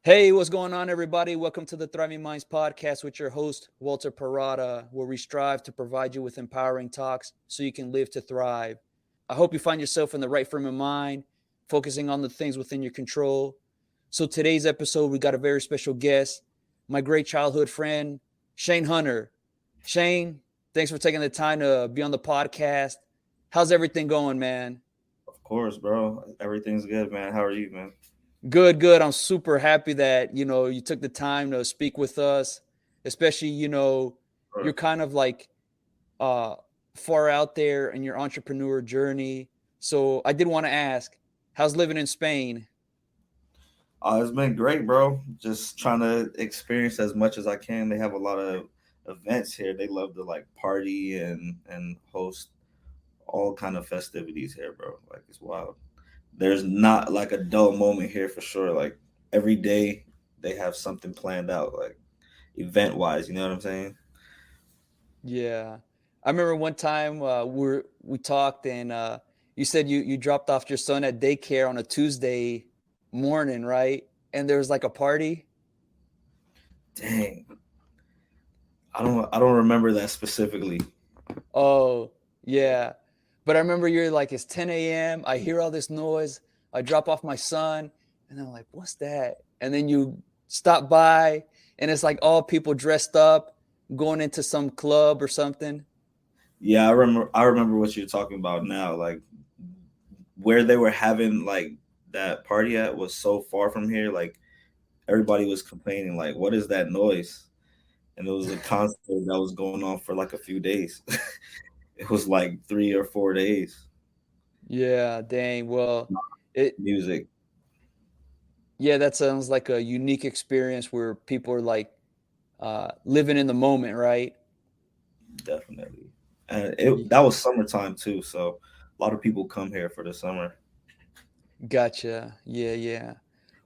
Hey, what's going on, everybody? Welcome to the Thriving Minds podcast with your host, Walter Parada, where we strive to provide you with empowering talks so you can live to thrive. I hope you find yourself in the right frame of mind, focusing on the things within your control. So, today's episode, we got a very special guest, my great childhood friend, Shane Hunter. Shane, thanks for taking the time to be on the podcast. How's everything going, man? Of course, bro. Everything's good, man. How are you, man? Good, good. I'm super happy that, you took the time to speak with us, especially, you're Sure. kind of like uh far out there in your entrepreneur journey. So I did want to ask, how's living in Spain? It's been great, bro. Just trying to experience as much as I can. They have a lot of events here. They love to like party and host all kind of festivities here, bro. Like it's wild. There's not like a dull moment here for sure. Like every day they have something planned out, like event wise. You know what I'm saying? Yeah. I remember one time we talked and you said you dropped off your son at daycare on a Tuesday morning, right? And there was like a party. Dang, I don't remember that specifically. Oh, yeah. But I remember you're like, it's 10 a.m. I hear all this noise. I drop off my son, and I'm like, what's that? And then you stop by, and it's like all people dressed up going into some club or something. Yeah, I remember. I remember what you're talking about now. Like where they were having like that party at was so far from here. Like everybody was complaining, like, "What is that noise?" And it was a concert that was going on for like a few days. It was like 3 or 4 days. Yeah, dang. Well, it Music, yeah, that sounds like a unique experience where people are like living in the moment, right? definitely. And it that was summertime too, so a lot of people come here for the summer. Gotcha. Yeah, yeah.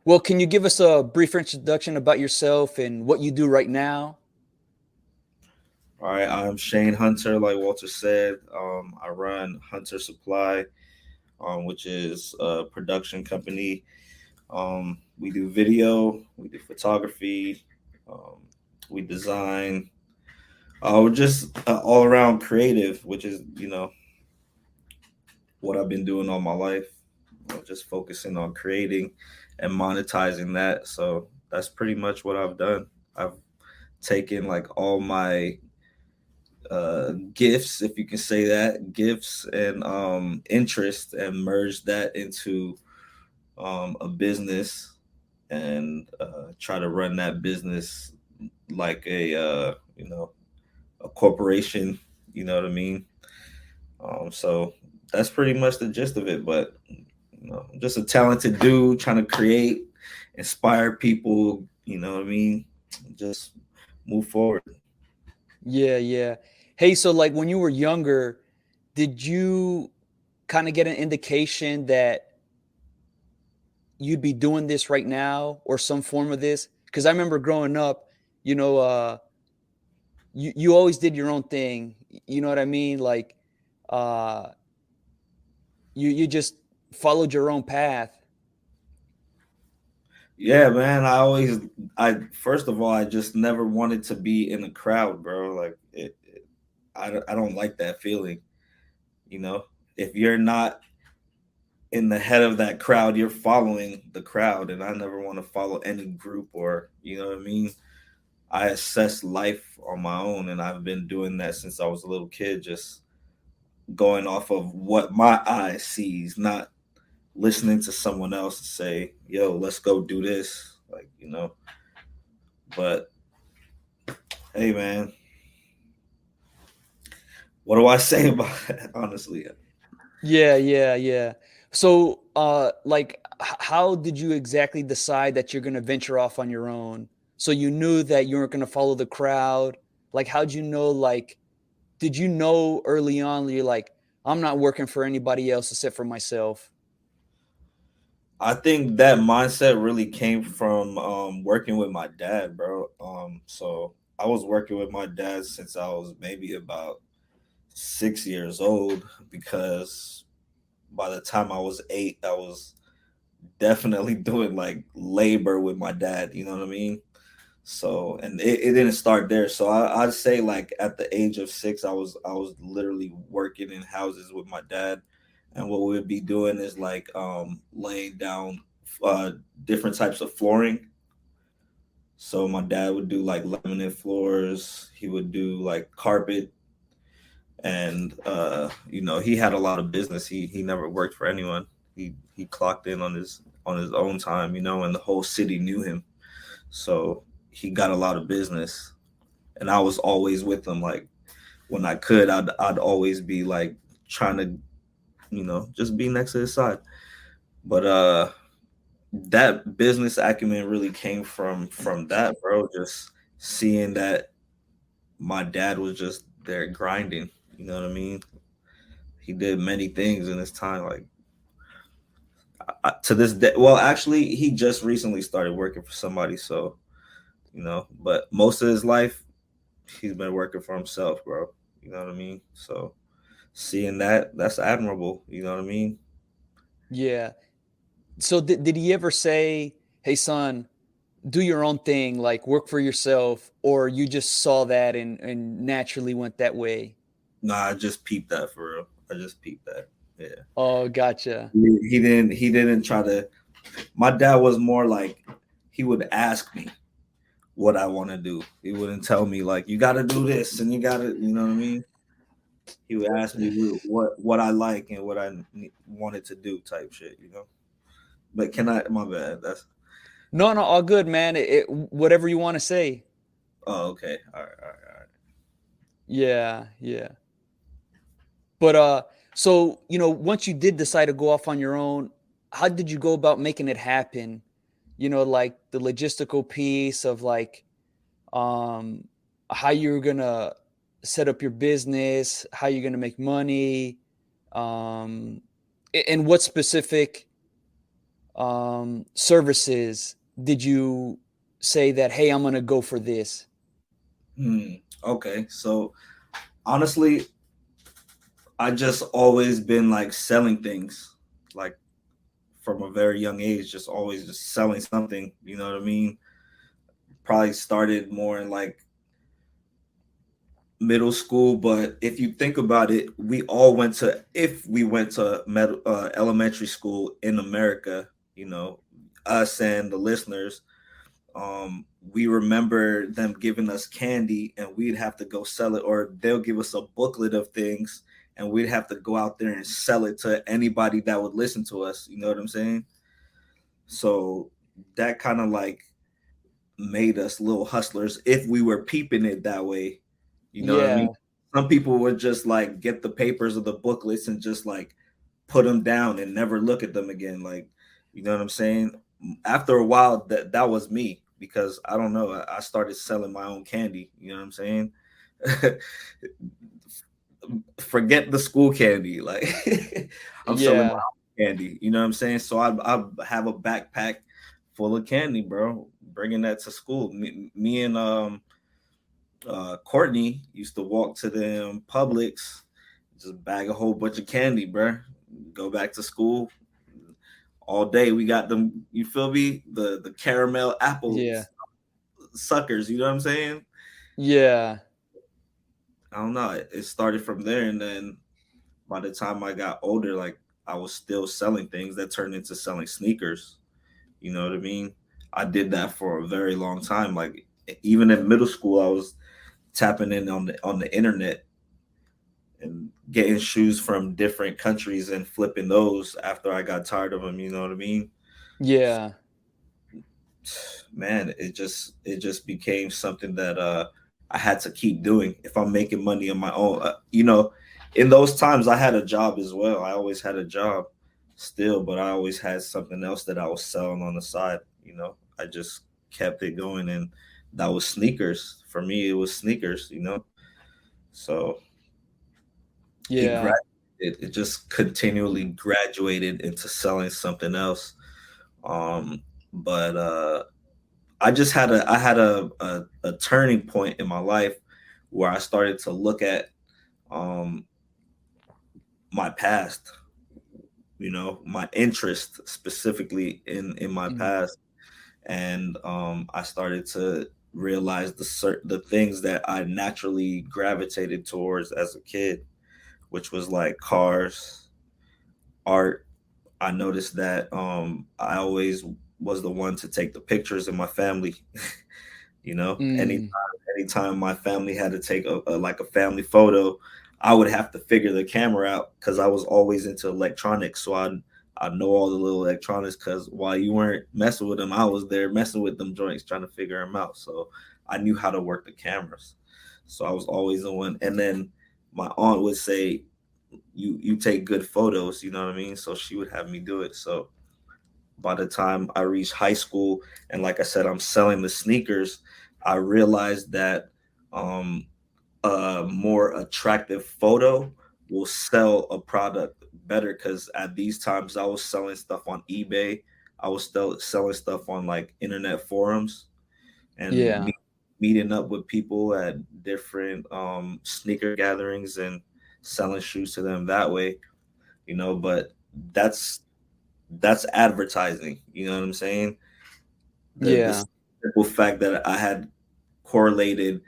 Well, can you give us a brief introduction about yourself and what you do right now? All right, I'm Shane Hunter, like Walter said. I run Hunter Supply, which is a production company. We do video, we do photography, um, we design. We're just all around creative, which is what I've been doing all my life. Just focusing on creating and monetizing that. So that's pretty much what I've done. I've taken like all my gifts, if you can say that, gifts and interest, and merged that into a business and try to run that business like a corporation. You know what I mean? So that's pretty much the gist of it. But I'm just a talented dude trying to create, inspire people. You know what I mean? Just move forward. Yeah, yeah. Hey, so like when you were younger, did you kind of get an indication that you'd be doing this right now or some form of this? Because I remember growing up, you know, you always did your own thing. You know what I mean? Like, uh, you just followed your own path. Yeah, man. I first of all, I just never wanted to be in a crowd, bro. Like I don't like that feeling. You know, if you're not in the head of that crowd, you're following the crowd, and I never want to follow any group, or you know what I mean. I assess life on my own, and I've been doing that since I was a little kid, just going off of what my eye sees, not listening to someone else say, "Yo, let's go do this." Like but hey, man, what do I say about it? Honestly, Yeah, yeah, yeah. So, like, how did you exactly decide that you're going to venture off on your own? So you knew that you weren't going to follow the crowd. Like, how'd you know? Like, did you know early on? You're like, I'm not working for anybody else except for myself. I think that mindset really came from working with my dad, bro. So I was working with my dad since I was maybe about 6 years old, because by the time I was 8, I was definitely doing like labor with my dad. You know what I mean? So, and it didn't start there. So I'd say like at the age of 6, I was literally working in houses with my dad, and what we would be doing is like laying down uh different types of flooring. So my dad would do like laminate floors. He would do like carpet, and he had a lot of business. He never worked for anyone. He clocked in on his own time, and the whole city knew him. So he got a lot of business, and I was always with him. Like when I could, I'd always be like trying to, just be next to his side. But that business acumen really came from that, bro. Just seeing that my dad was just there grinding. You know what I mean? He did many things in his time. Like to this day, well, actually, he just recently started working for somebody. So but most of his life, he's been working for himself, bro. You know what I mean? So seeing that's admirable. You know what I mean? Yeah. So did he ever say, "Hey son, do your own thing, like work for yourself," or you just saw that and naturally went that way? Nah, I just peeped that for real. I just peeped that. Yeah. Oh, gotcha. He didn't try to. My dad was more like he would ask me what I want to do. He wouldn't tell me like you got to do this and you got to, you know what I mean? He would ask me what I like and what I wanted to do type shit. But can I? My bad. That's No, no, all good, man. Whatever you want to say. oh okay. All right, all right, all right. Yeah, yeah. But so once you did decide to go off on your own, how did you go about making it happen? Like the logistical piece of like um how you're gonna set up your business, how you're gonna make money, um, and what specific services did you say that, hey, I'm gonna go for this? Okay, so honestly, I just always been like selling things, like from a very young age, just always just selling something. You know what I mean? Probably started more in like middle school, but if you think about it, if we went to elementary school in America, us and the listeners, we remember them giving us candy and we'd have to go sell it, or they'll give us a booklet of things and we'd have to go out there and sell it to anybody that would listen to us. You know what I'm saying? So that kind of like made us little hustlers if we were peeping it that way. You know what I mean? Yeah, Some people would just like get the papers of the booklets and just like put them down and never look at them again. Like, you know what I'm saying? After a while, that was me because I don't know. I started selling my own candy. You know what I'm saying? Forget the school candy. Like, I'm selling my yeah, own candy. You know what I'm saying? So I have a backpack full of candy, bro. Bringing that to school. Me and Courtney used to walk to them Publix, just bag a whole bunch of candy, bro. Go back to school all day. We got them. You feel me? The caramel apple yeah, suckers. You know what I'm saying? yeah, I don't know. It started from there, and then by the time I got older, like I was still selling things that turned into selling sneakers. You know what I mean? I did that for a very long time. Like even in middle school, I was tapping in on the internet and getting shoes from different countries and flipping those after I got tired of them. You know what I mean? yeah, Man, it just became something that I had to keep doing if I'm making money on my own. In those times I had a job as well. I always had a job still, but I always had something else that I was selling on the side. I just kept it going, and that was sneakers. For me, it was sneakers. So it yeah, grad it just continually graduated into selling something else. Um, but I had a turning point in my life where I started to look at um my past. my interest specifically in my Mm. past. And I started to realize the things that I naturally gravitated towards as a kid, which was like cars, art. I noticed that I always was the one to take the pictures in my family. Anytime Mm. anytime my family had to take a family photo, I would have to figure the camera out because I was always into electronics. So I know all the little electronics because while you weren't messing with them, I was there messing with them joints, trying to figure them out. So I knew how to work the cameras. So I was always the one. And then my aunt would say, "You take good photos," you know what I mean? So she would have me do it. So by the time I reached high school, and like I said, I'm selling the sneakers, I realized that um, a more attractive photo will sell a product better because at these times I was selling stuff on eBay. I was still selling stuff on like internet forums and Yeah. meeting up with people at different sneaker gatherings and selling shoes to them that way, but that's that's advertising, you know what I'm saying? The Yeah. simple fact that I had correlated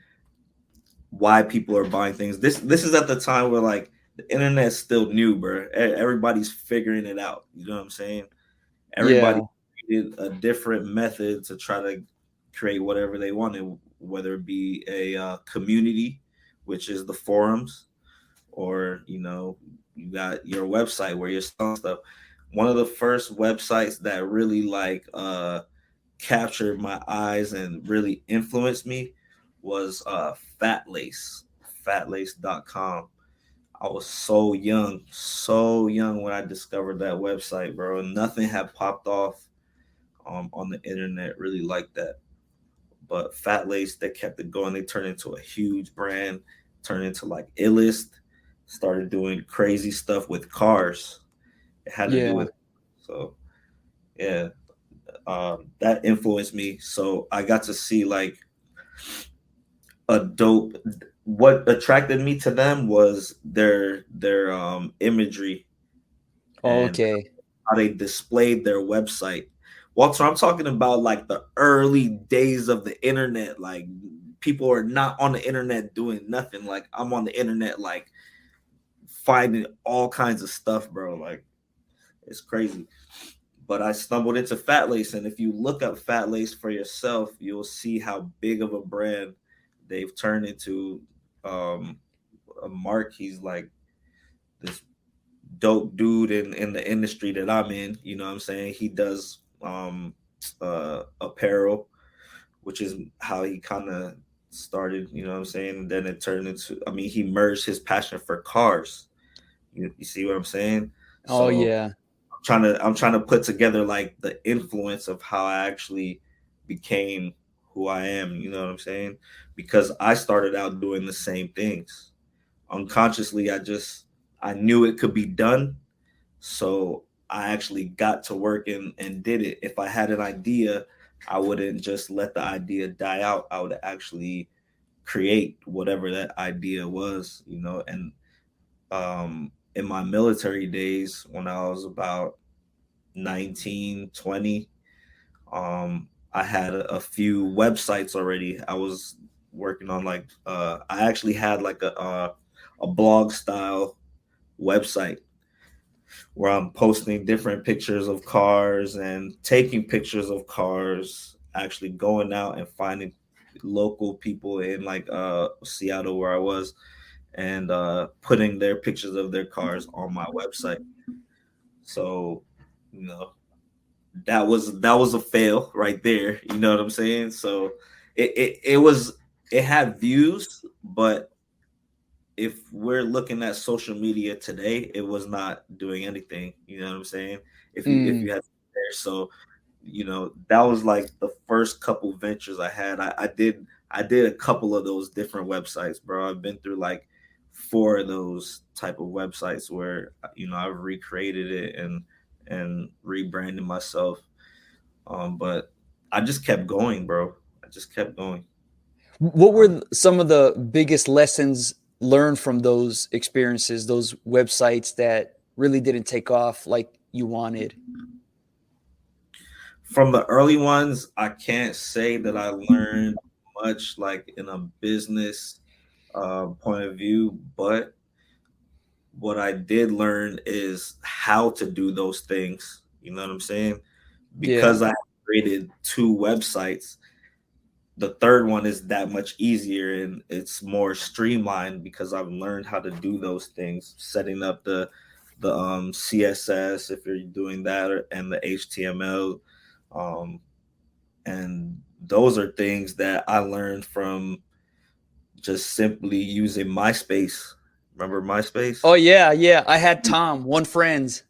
why people are buying things. This is at the time where like the internet's still new, bro. Everybody's figuring it out. You know what I'm saying? Everybody Yeah. did a different method to try to create whatever they wanted, whether it be a community, which is the forums, or you got your website where you're selling stuff. One of the first websites that really like captured my eyes and really influenced me was Fat Lace, fatlace.com. I was so young when I discovered that website, bro. Nothing had popped off on the internet really like that. But Fat Lace, they kept it going. They turned into a huge brand, turned into like Illest, started doing crazy stuff with cars. It had to do Yeah. with, so yeah, that influenced me. So I got to see like a dope. What attracted me to them was their imagery and Okay. how they displayed their website. Walter, I'm talking about like the early days of the internet. Like people are not on the internet doing nothing. Like I'm on the internet, like finding all kinds of stuff, bro. Like it's crazy. But I stumbled into Fat Lace, and if you look up Fat Lace for yourself, you'll see how big of a brand they've turned into. Um, Mark, he's like this dope dude in the industry that I'm in. You know what I'm saying? He does apparel, which is how he kind of started. You know what I'm saying? And then it turned into. I mean, he merged his passion for cars. You see what I'm saying? Oh So yeah. I'm trying to put together like the influence of how I actually became who I am, you know what I'm saying? Because I started out doing the same things. Unconsciously I knew it could be done, so I actually got to work and did it. If I had an idea, I wouldn't just let the idea die out. I would actually create whatever that idea was, and in my military days when I was about 19, 20. I had a few websites already. I was working on like I actually had like a blog style website where I'm posting different pictures of cars and taking pictures of cars, actually going out and finding local people in like Seattle where I was, and putting their pictures of their cars on my website. So, you know, that was a fail right there. You know what I'm saying? So it had views, but if we're looking at social media today, it was not doing anything. You know what I'm saying? If you Mm. had there, so that was like the first couple ventures I had. I did a couple of those different websites, bro. I've been through like four of those type of websites where I've recreated it and rebranded myself. But I just kept going, bro. I just kept going. What were Um, some of the biggest lessons learned from those experiences, those websites that really didn't take off? Like you wanted? From the early ones, I can't say that I learned much like in a business point of view, but what I did learn is how to do those things. You know what I'm saying? Yeah. Because I created two websites, the third one is that much easier and it's more streamlined because I've learned how to do those things, setting up the CSS if you're doing that, and the HTML, um, and those are things that I learned from just simply using MySpace. Remember MySpace? Oh yeah, yeah. I had Tom, one friends.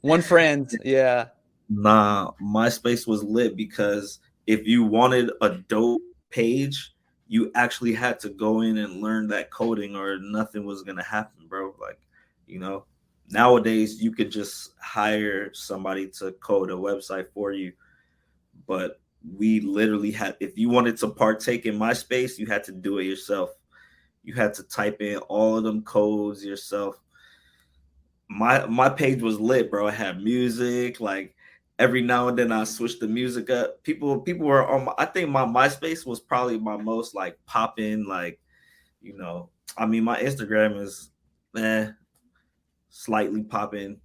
One friend. Yeah. Nah, MySpace was lit because if you wanted a dope page, you actually had to go in and learn that coding or nothing was gonna happen, bro. Like, you know, nowadays you could just hire somebody to code a website for you. But we literally had, if you wanted to partake in MySpace, you had to do it yourself. You had to type in all of them codes yourself. My page was lit, bro. I had music. Like every now and then, I switched the music up. People were on. I think my MySpace was probably my most like popping. Like, you know, I mean, my Instagram is slightly popping,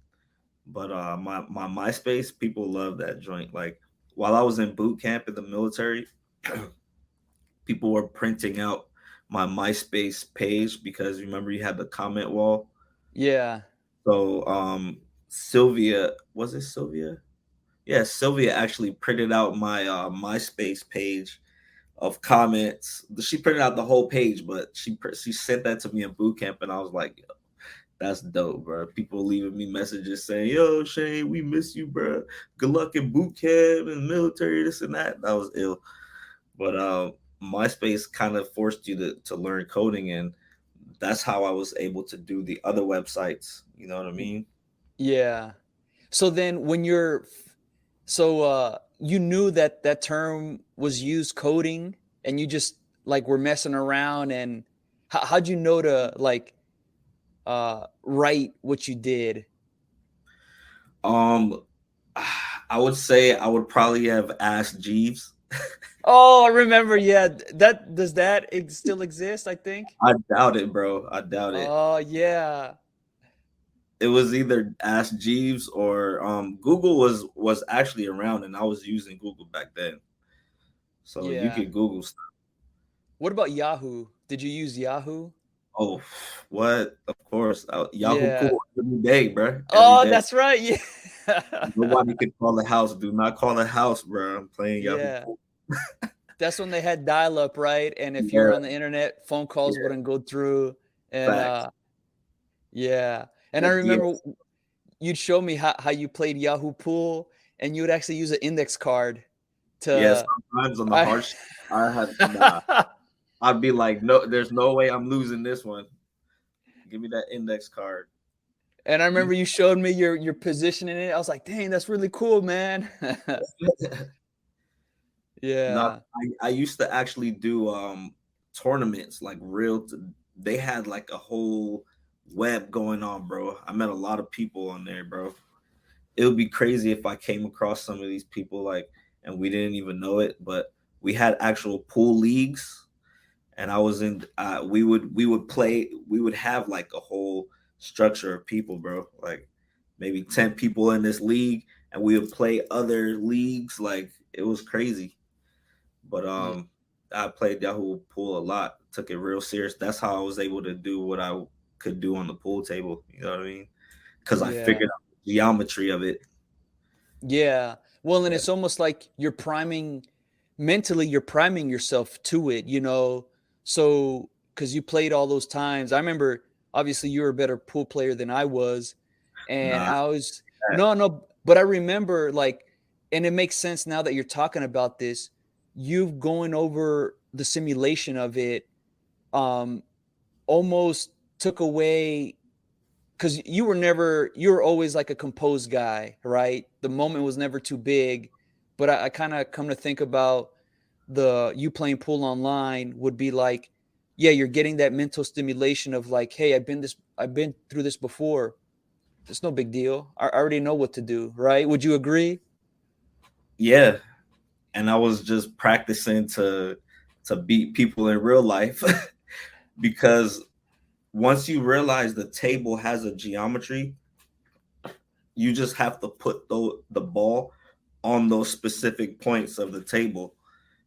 but my MySpace, people love that joint. Like while I was in boot camp in the military, people were printing out my MySpace page because remember you had the comment wall. Yeah. So Sylvia, was it Sylvia? Yeah, Sylvia actually printed out my MySpace page of comments. She printed out the whole page, but she sent that to me in boot camp, and I was like, "That's dope, bro." People leaving me messages saying, "Yo, Shane, we miss you, bro. Good luck in boot camp and military, this and that." That was ill, but MySpace kind of forced you to learn coding, and that's how I was able to do the other websites. You know what I mean? Yeah. So then when you're so you knew that that term was used coding and you just like were messing around and how'd you know to like write what you did? Um, I would say I would probably have asked Jeeves. Oh, I remember. Yeah, that does that still exist? I think. I doubt it, bro. I doubt it. Oh yeah, It was either Ask Jeeves or Google was actually around, and I was using Google back then, so you yeah. could Google stuff. What about Yahoo? Did you use Yahoo? Oh, what? Of course, Yahoo Yeah. Pool every day, bro. Every Oh, day. that's right. Yeah. Nobody could call the house. Do not call the house, bro. I'm playing Yahoo Yeah. Pool. That's when they had dial up, right? And if you're Yeah, on the internet, phone calls yeah, wouldn't go through. And facts. yeah. And I The remember DS. you'd show me how you played Yahoo Pool and you would actually use an index card Yeah, to sometimes on the I hard, I had nah. I'd be like, no, there's no way I'm losing this one. Give me that index card. and I You remember you showed me your position in it. I was like, dang, that's really cool, man. not Yeah. I used to actually do tournaments like they had like a whole web going on, bro. I met a lot of people on there, bro. It would be crazy if I came across some of these people like and we didn't even know it, but we had actual pool leagues and I was in we would have like a whole structure of people, bro. Like maybe 10 people in this league and we would play other leagues like it was crazy. But Ye- I played Yahoo Pool a lot, took it real serious. That's how I was able to do what I could do on the pool table, you know what I mean? Cuz I Yeah. figured out the geometry of it. Yeah. Well, and Yeah. it's almost like you're priming mentally, you're priming yourself to it, you know. So, because you played all those times, I remember obviously you were a better pool player than I was. And Nah. I was, no, no, but I remember like, and it makes sense now that you're talking about this, you going over the simulation of it, um, almost took away because you were always like a composed guy, right? The moment was never too big. But I kind of come to think about the you playing pool online would be like yeah, you're getting that mental stimulation of like, hey, I've been through this before. It's no big deal. I already know what to do, right? Would you agree? Yeah, and I was just practicing to beat people in real life because once you realize the table has a geometry, you just have to put the ball on those specific points of the table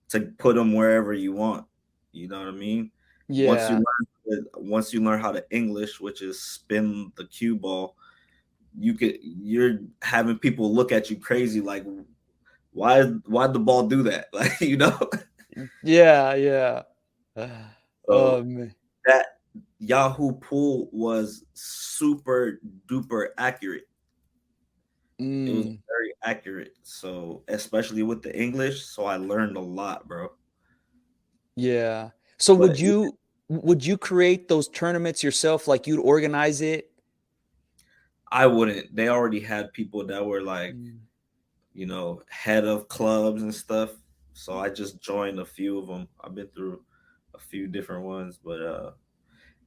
to put them wherever you want. You know what I mean? Once you Yeah. once you learn how to English, which is spin the cue ball, you're having people look at you crazy like why'd the ball do that? Like, you know? Yeah, yeah. So Oh man. that Yahoo pool was super duper accurate. It was Mm, very accurate. So especially with the English, so I learned a lot, bro. yeah. So But would you create those tournaments yourself? Like you'd organize it? I wouldn't. They already had people that were like, Mm. head of clubs and stuff. So I just joined a few of them. I've been through a few different ones, but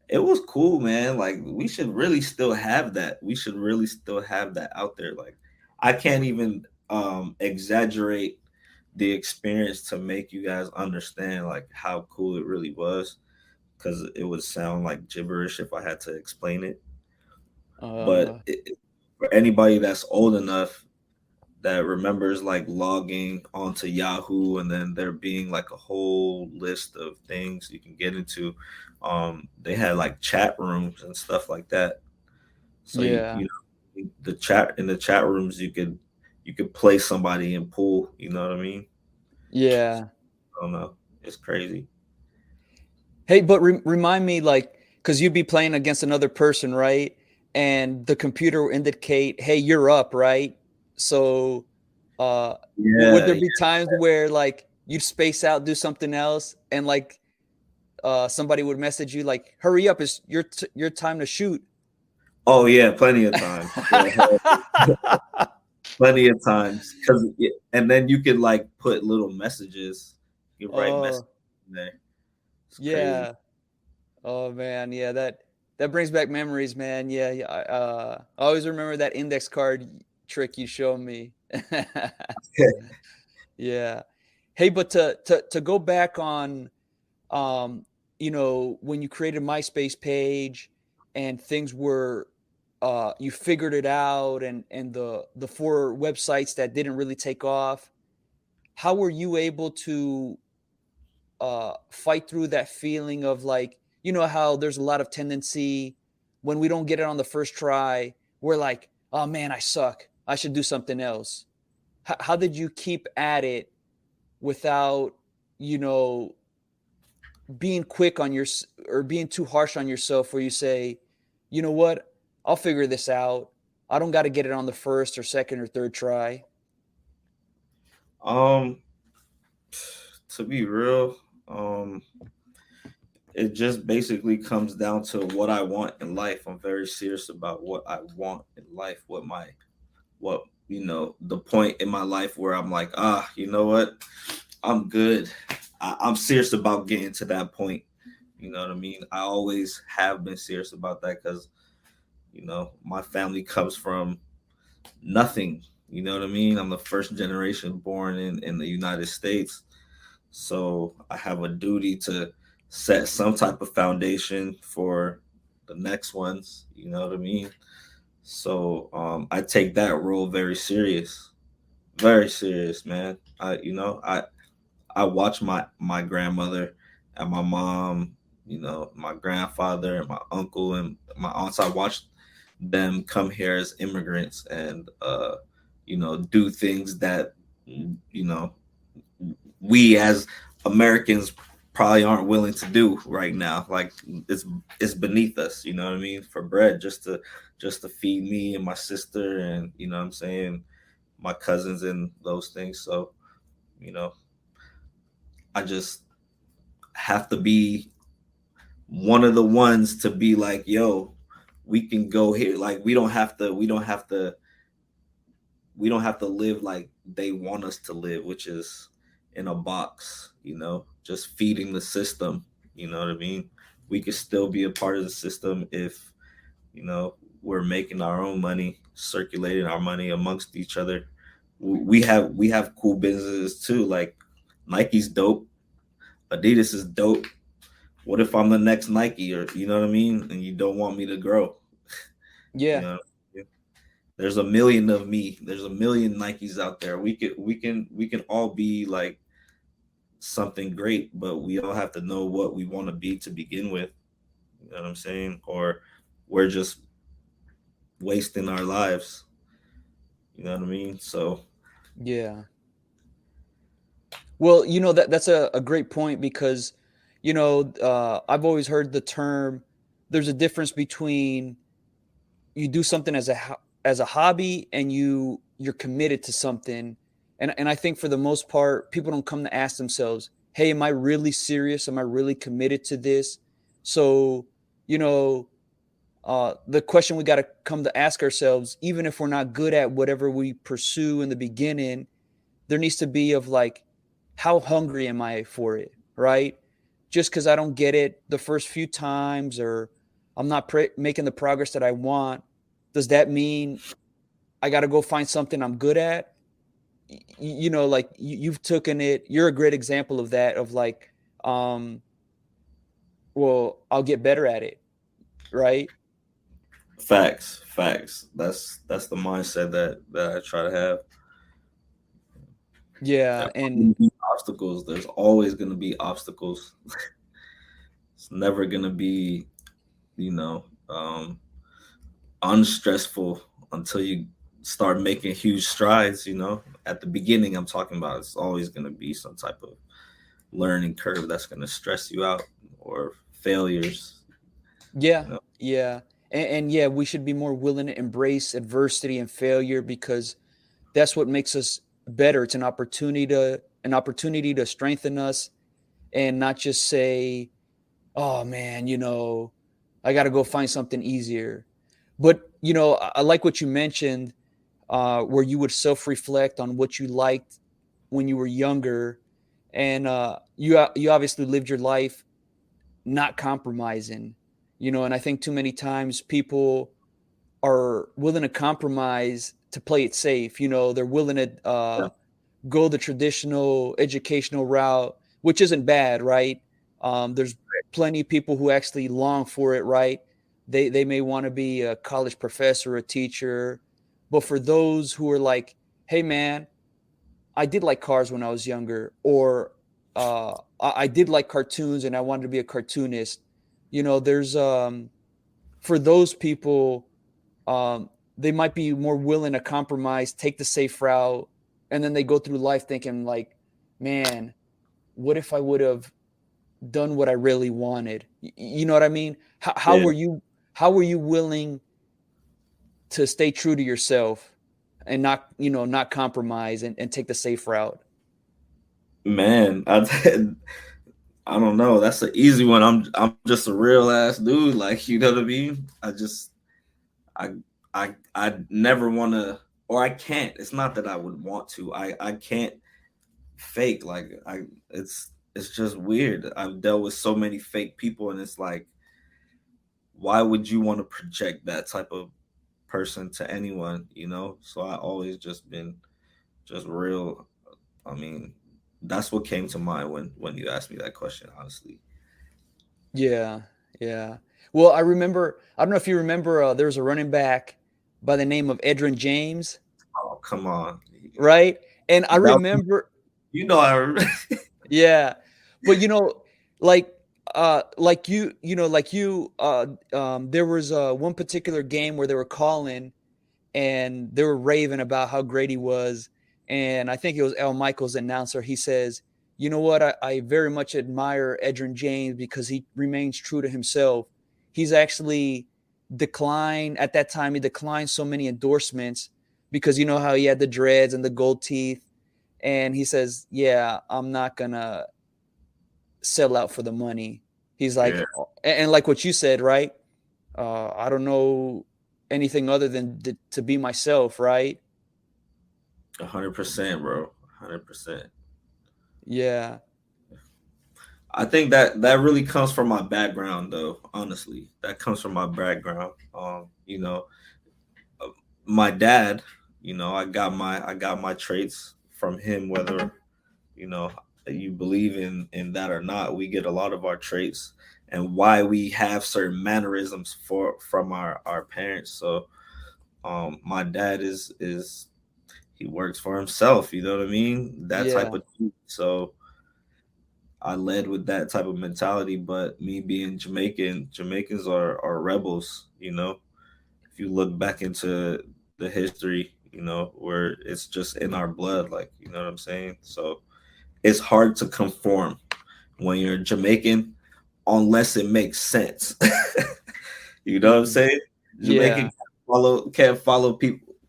it was cool, man. Like we should really still have that. We should really still have that out there. Like I can't even exaggerate the experience to make you guys understand like how cool it really was because it would sound like gibberish if I had to explain it. But Uh, for anybody that's old enough that remembers like logging onto Yahoo and then there being like a whole list of things you can get into. They had like chat rooms and stuff like that. So yeah. the chat rooms you could play somebody in pool. You know what I mean? Yeah. I don't know. It's crazy. Hey, but remind me, like, because you'd be playing against another person, right? And the computer will indicate, "Hey, you're up," right? So, would Yeah, there yeah. be times where like you'd space out, do something else, and like somebody would message you like, "Hurry up! It's your time to shoot." Oh yeah, plenty of times. Yeah, plenty of times. And then you could like put little messages. You could write messages Oh, in there. It's crazy. yeah. Oh man, yeah, that brings back memories, man. Yeah, yeah. I always remember that index card trick you showed me. Yeah. Hey, but to go back on, um, when you created MySpace page and things were, you figured it out, and the four websites that didn't really take off, how were you able to fight through that feeling of like, how there's a lot of tendency when we don't get it on the first try, we're like, oh man, I suck, I should do something else. How did you keep at it without, you know being quick on your, or being too harsh on yourself, where you say, you know what, I'll figure this out, I don't got to get it on the first or second or third try? Um, to be real, um, it just basically comes down to what I want in life. I'm very serious about what I want in life, what the point in my life where I'm like, you know what? I'm good. I'm serious about getting to that point. You know what I mean? I always have been serious about that because, my family comes from nothing. You know what I mean? I'm the first generation born in the United States. So I have a duty to set some type of foundation for the next ones. You know what I mean? So I take that role very serious, man. I watch my grandmother and my mom, my grandfather and my uncle and my aunts. I watched them come here as immigrants and do things that you know we as Americans probably aren't willing to do right now. Like it's beneath us, you know what I mean, for bread just to feed me and my sister and what I'm saying, my cousins and those things. So, you know, I just have to be one of the ones to be like, yo, we can go here. Like we don't have to live like they want us to live, which is in a box, just feeding the system, You know what I mean? We could still be a part of the system if, you know, we're making our own money, circulating our money amongst each other. We have cool businesses too. Like Nike's dope, Adidas is dope. What if I'm the next Nike, or you know what I mean? And you don't want me to grow, you Yeah. know? There's a million of me. There's a million Nikes out there. We can all be like something great, but we all have to know what we want to be to begin with. You know what I'm saying? Or we're just wasting our lives. You know what I mean? So Yeah. Well, that's a great point because, I've always heard the term. There's a difference between you do something as a hobby and you're committed to something, and I think for the most part, people don't come to ask themselves, "Hey, am I really serious? Am I really committed to this?" So, you know, the question we got to come to ask ourselves, even if we're not good at whatever we pursue in the beginning, there needs to be of like, how hungry am I for it, right? Just because I don't get it the first few times, or I'm not making the progress that I want, does that mean I got to go find something I'm good at? Like you've taken it. You're a great example of that. Of like, um, well, I'll get better at it, right? facts, facts. That's the mindset that I try to have. Yeah, There's and gonna be obstacles. There's always gonna be obstacles. It's never gonna be, you know, unstressful until you start making huge strides. At the beginning, I'm talking about, it's always gonna be some type of learning curve that's gonna stress you out, or failures. yeah, You know, yeah, and yeah, we should be more willing to embrace adversity and failure because that's what makes us better. It's an opportunity to strengthen us, and not just say, "Oh man, I got to go find something easier." But I like what you mentioned, where you would self-reflect on what you liked when you were younger, and you obviously lived your life not compromising. And I think too many times people are willing to compromise to play it safe. They're willing to yeah, go the traditional educational route, which isn't bad, right? There's plenty of people who actually long for it, right? They may want to be a college professor, a teacher, but for those who are like, hey man, I did like cars when I was younger, or I did like cartoons and I wanted to be a cartoonist. There's for those people, um, they might be more willing to compromise, take the safe route, and then they go through life thinking like, man, what if I would have done what I really wanted? You know what I mean? How yeah. were you? How were you willing to stay true to yourself and not compromise and take the safe route? Man, I don't know. That's an easy one. I'm just a real ass dude. Like, you know what I mean? I I never want to, or I can't. It's not that I would want to. I can't fake. Like, it's just weird. I've dealt with so many fake people, and it's like, why would you want to project that type of person to anyone? So I always just been just real. I mean, that's what came to mind when you asked me that question, honestly. Yeah, yeah. Well, I don't know if you remember, there was a running back by the name of Edrin James, Oh, come on. right? And I That, remember, I remember. yeah, but like, there was one particular game where they were calling and they were raving about how great he was. And I think it was Al Michaels, the announcer. He says, "You know what? I very much admire Edrin James because he remains true to himself. He's actually declined at that time. He declined so many endorsements because you know how he had the dreads and the gold teeth. And he says, yeah, I'm not gonna sell out for the money. He's Yeah, like, and like what you said, right? I don't know anything other than to be myself, right? 100%, bro. 100%. Yeah, I think that that really comes from my background, though. Honestly, that comes from my background. Uh, my dad. I got my traits from him. Whether you know you believe in that or not, we get a lot of our traits and why we have certain mannerisms for from our parents. So, my dad is he works for himself. You know what I mean? That type Yeah. of dude. So I led with that type of mentality, but me being Jamaican, Jamaicans are rebels, If you look back into the history, where it's just in our blood, like, you know what I'm saying? So it's hard to conform when you're Jamaican unless it makes sense. You know what I'm Mhm. saying? Jamaican Yeah. can't follow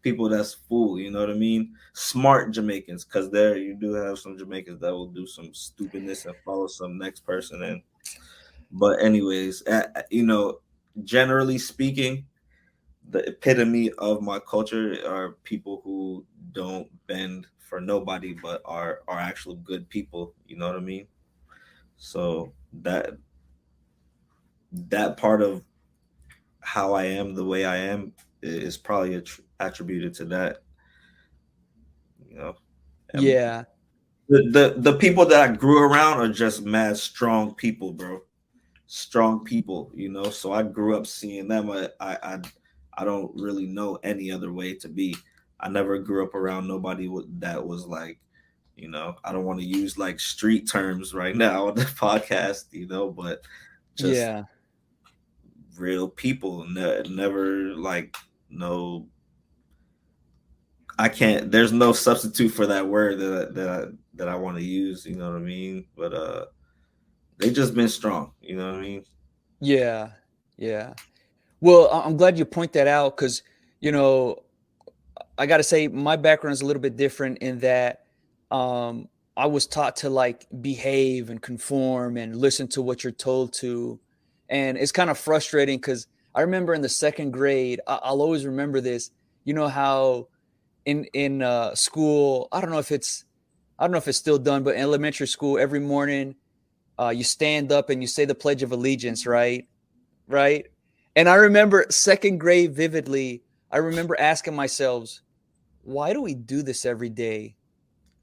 people that's fool, you know what I mean? Smart Jamaicans, because there you do have some Jamaicans that will do some stupidness and follow some next person. And but anyways, generally speaking, the epitome of my culture are people who don't bend for nobody, but are actual good people. You know what I mean? So that part of how I am the way I am is probably attributed to that. You know, and Yeah. the people that I grew around are just mad strong people, bro. Strong people, So I grew up seeing them. I don't really know any other way to be. I never grew up around nobody that was like, I don't want to use like street terms right now on the podcast, but just Yeah. real people. Never like no. I can't. There's no substitute for that word that I want to use. You know what I mean? But they just been strong. You know what I mean? Yeah. Yeah. Well, I'm glad you point that out because, you know, I got to say my background is a little bit different in that um, I was taught to like behave and conform and listen to what you're told to. And it's kind of frustrating because I remember in the second grade, I'll always remember this. You know how in school, I don't know if it's still done, but in elementary school, every morning you stand up and you say the Pledge of Allegiance, right? Right. And I remember second grade vividly. I remember asking myself, why do we do this every day?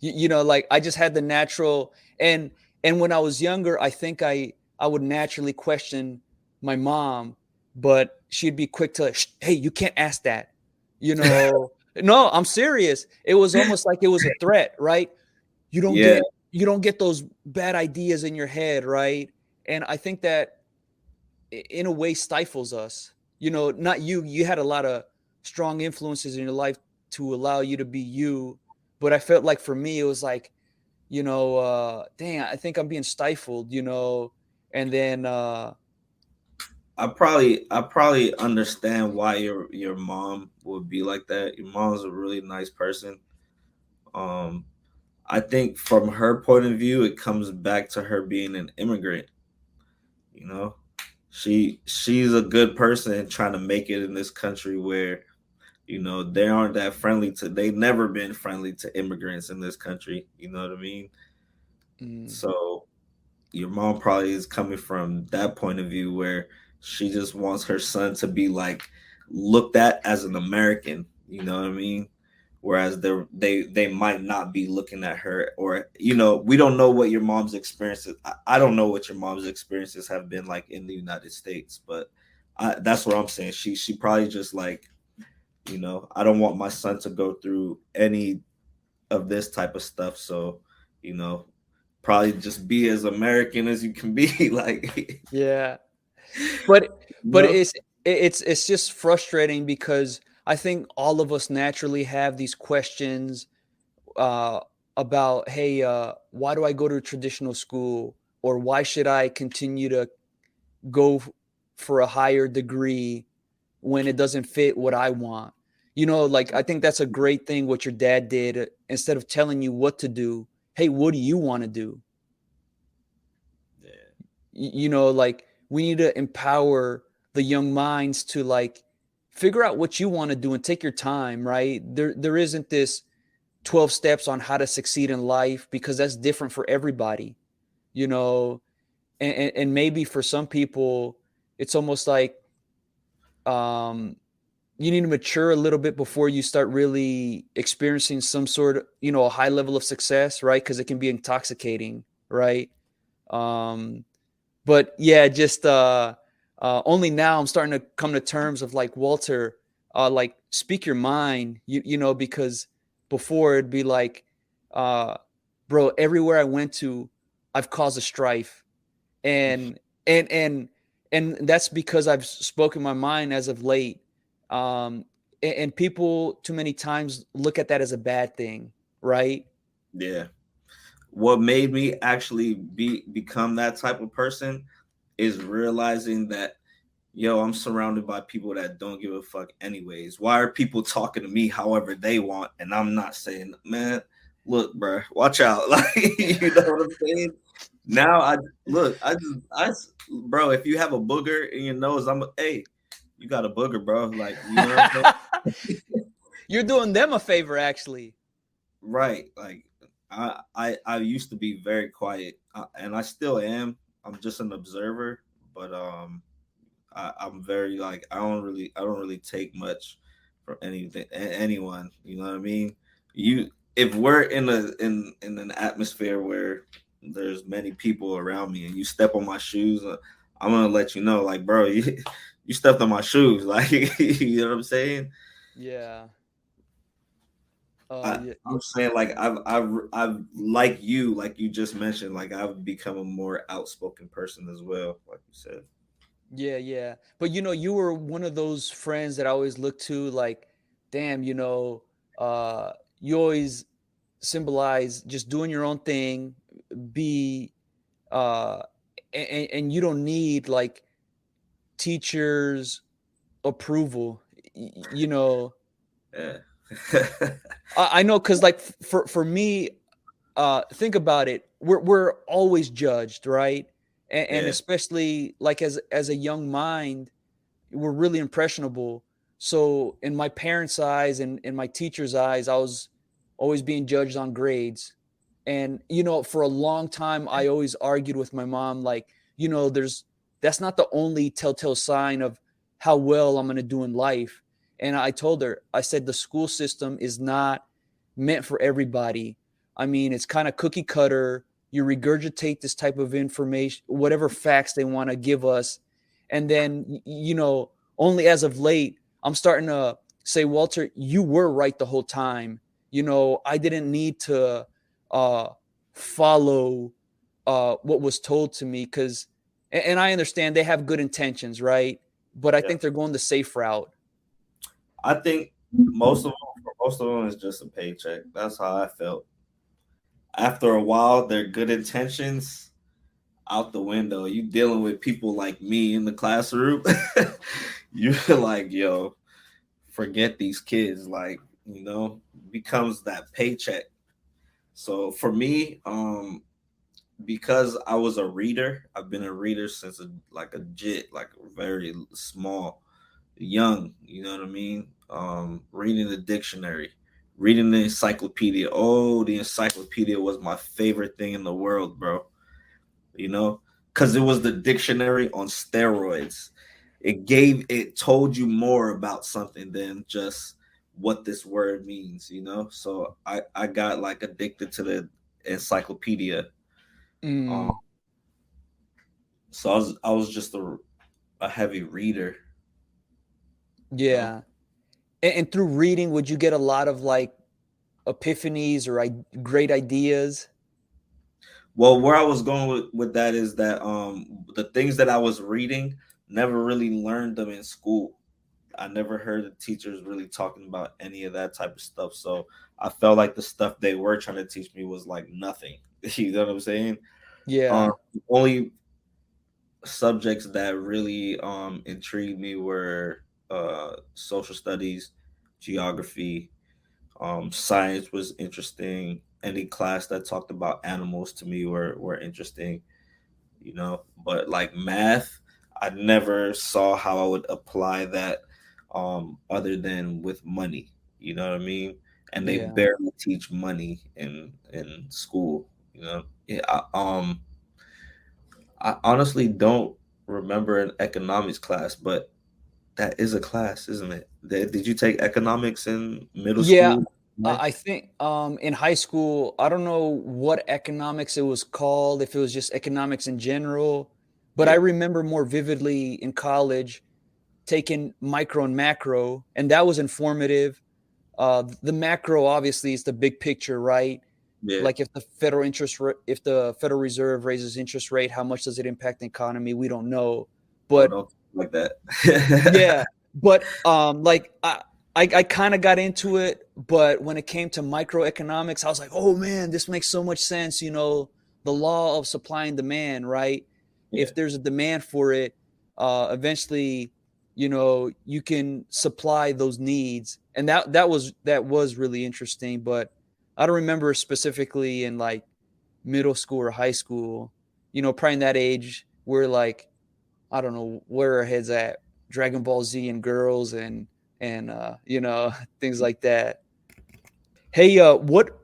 Like I just had the natural and when I was younger, I think I would naturally question my mom, but she'd be quick to, hey, you can't ask that. You know, no, I'm serious. It was almost like it was a threat, right? You don't Yeah. get you don't get those bad ideas in your head, right? And I think that in a way stifles us. Not you. You had a lot of strong influences in your life to allow you to be you, but I felt like for me it was like, dang, I think I'm being stifled. And then I probably understand why your mom would be like that. Your mom's a really nice person. Um, I think from her point of view, it comes back to her being an immigrant. You know, she's a good person trying to make it in this country where they aren't that friendly to. They've never been friendly to immigrants in this country. You know what I mean? mm, So your mom probably is coming from that point of view where she just wants her son to be like looked at as an American, you know what I mean? Whereas they might not be looking at her, or we don't know what your mom's experiences. I don't know what your mom's experiences have been like in the United States, but that's what I'm saying. She probably just like, I don't want my son to go through any of this type of stuff. So, you know, probably just be as American as you can be. Like, yeah, but you but know, it's just frustrating because I think all of us naturally have these questions uh, about, hey, why do I go to traditional school, or why should I continue to go for a higher degree when it doesn't fit what I want? Like I think that's a great thing what your dad did. Instead of telling you what to do, hey, what do you want to do? yeah, Like we need to empower the young minds to like figure out what you want to do and take your time, right? There isn't this 12 steps on how to succeed in life because that's different for everybody. you know and maybe for some people it's almost like um you need to mature a little bit before you start really experiencing some sort of, a high level of success, right? Because it can be intoxicating, right? um but yeah, just only now I'm starting to come to terms of like, Walter, like, speak your mind, because before it'd be like, uh bro, everywhere I went to, I've caused a strife. And and and and that's because I've spoken my mind as of late. Um and people too many times look at that as a bad thing, right? Yeah. What made me actually become that type of person is realizing that, yo, I'm surrounded by people that don't give a fuck anyways. Why are people talking to me however they want and I'm not saying, man, look, bro, watch out. Like, you know what I'm saying? Now I look, bro, if you have a booger in your nose, hey, you got a booger, bro. Like, you know what I'm saying? You're doing them a favor, actually. Right. Like I used to be very quiet, and I still am. I'm just an observer, but I'm very like I don't really take much from anyone. You know what I mean? You If we're in an atmosphere where there's many people around me and you step on my shoes, I'm gonna let you know, like, bro, you stepped on my shoes, like, you know what I'm saying? Yeah. I, Yeah, I'm saying, like, I've like you just mentioned, like I've become a more outspoken person as well, like you said. yeah, yeah. But you were one of those friends that I always look to, like, damn, you always symbolize just doing your own thing, be uh and you don't need like teachers approval. You know, Yeah. I know, because like for me, think about it. We're always judged, right? And Yeah. especially like as a young mind, we're really impressionable. So in my parents' eyes and in my teacher's eyes, I was always being judged on grades. And for a long time, I always argued with my mom, like, there's that's not the only telltale sign of how well I'm going to do in life. And I told her, I said, the school system is not meant for everybody. I mean, it's kind of cookie cutter. You regurgitate this type of information, whatever facts they want to give us. And then, only as of late, I'm starting to say, Walter, you were right the whole time. I didn't need to uh, follow what was told to me, because, and I understand they have good intentions, right? But I Yeah. think they're going the safe route. I think most of them is just a paycheck. That's how I felt. After a while, their good intentions out the window. You dealing with people like me in the classroom. You're like, yo, forget these kids. Like, becomes that paycheck. So for me, because I was a reader, I've been a reader since like a jit, like very small, young. You know what I mean? Reading the dictionary, reading the encyclopedia. Oh, the encyclopedia was my favorite thing in the world, bro. You know, because it was the dictionary on steroids. It told you more about something than just what this word means. So I got like addicted to the encyclopedia. Um, Mm, so I was just a heavy reader. You know. yeah. And through reading, would you get a lot of like epiphanies or great ideas? Well, where I was going with that is that the things that I was reading, never really learned them in school. I never heard the teachers really talking about any of that type of stuff. So I felt like the stuff they were trying to teach me was like nothing. You know what I'm saying? Yeah. Only subjects that really intrigued me were social studies, geography, science was interesting. Any class that talked about animals to me were interesting. But like math, I never saw how I would apply that other than with money. You know what I mean? And they Yeah. barely teach money in school. Yeah, I honestly don't remember an economics class, but that is a class, isn't it? Did you take economics in middle Yeah, school? Right? I think in high school, I don't know what economics it was called, if it was just economics in general, but I Yeah, remember more vividly in college taking micro and macro, and that was informative. The macro obviously is the big picture, right? yeah. Like if the Federal Reserve raises interest rate, how much does it impact the economy? We don't know, Oh, but don't like that. yeah, but like I kind of got into it, but when it came to microeconomics, I was like, oh man, this makes so much sense. The law of supply and demand, right? Yeah. If there's a demand for it, eventually, you can supply those needs, and that was really interesting. But I don't remember specifically in like middle school or high school. Probably in that age, we're like I don't know where our heads at. Dragon Ball Z and girls and things like that. Hey, what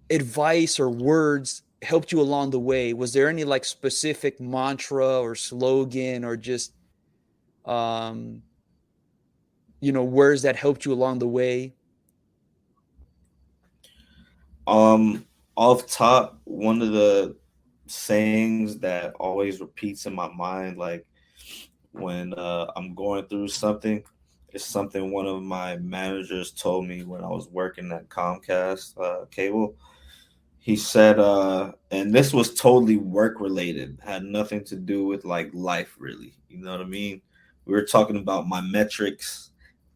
advice or words helped you along the way? Was there any like specific mantra or slogan or just um words that helped you along the way? Um, Off top, one of the sayings that always repeats in my mind, like when I'm going through something, is something one of my managers told me when I was working at Comcast cable. He said, and this was totally work related, had nothing to do with like life, really. You know what I mean? We were talking about my metrics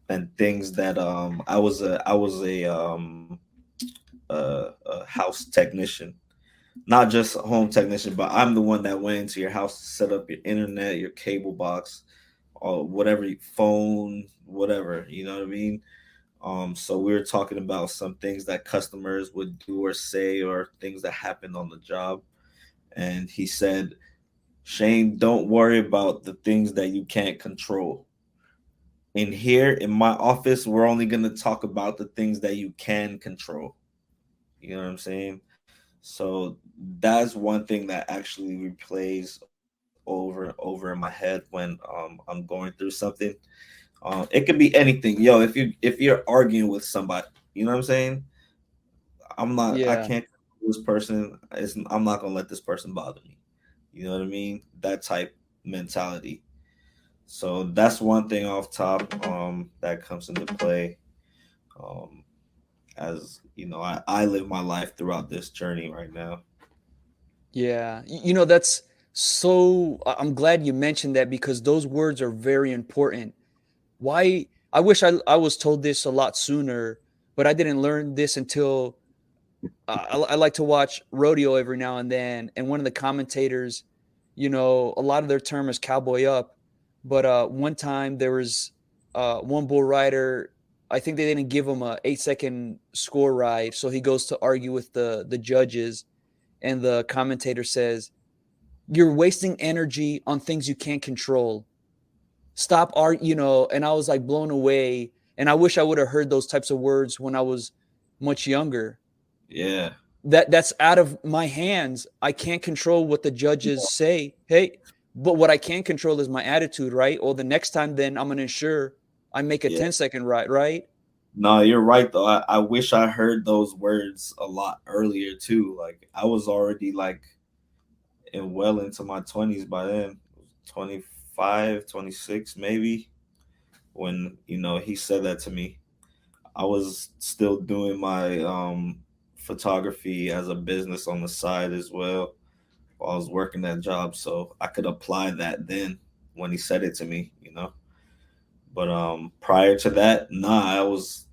and things that I was a house technician, not just a home technician, but I'm the one that went into your house to set up your internet, your cable box, or whatever, phone, whatever. You know what I mean? So we were talking about some things that customers would do or say, or things that happened on the job. And he said, Shane, don't worry about the things that you can't control. In here, in my office, we're only going to talk about the things that you can control. You know what I'm saying? So that's one thing that actually replays over and over in my head when I'm going through something. It could be anything. Yo, if you're arguing with somebody, you know what I'm saying? I Yeah. can't control this person. I'm not gonna let this person bother me. You know what I mean? That type mentality. So that's one thing off top that comes into play. Um, as you know, I live my life throughout this journey right now. Yeah. That's so I'm glad you mentioned that because those words are very important. Why I wish I was told this a lot sooner, but I didn't learn this until I like to watch rodeo every now and then, and one of the commentators, a lot of their term is cowboy up, but one time there was one bull rider. I think they didn't give him a 8-second score right, so he goes to argue with the judges, and the commentator says, "You're wasting energy on things you can't control. Stop art," and I was like blown away, and I wish I would have heard those types of words when I was much younger. Yeah, That's out of my hands. I can't control what the judges say. Hey, but what I can control is my attitude, right? Or the next time, then I'm gonna ensure I make a yeah. 10-second right, right? No, you're right though. I wish I heard those words a lot earlier too. Like I was already like and well into my 20s by then, 25, 26 maybe, when he said that to me. I was still doing my photography as a business on the side as well while I was working that job, so I could apply that then when he said it to me. But prior to that, nah, I was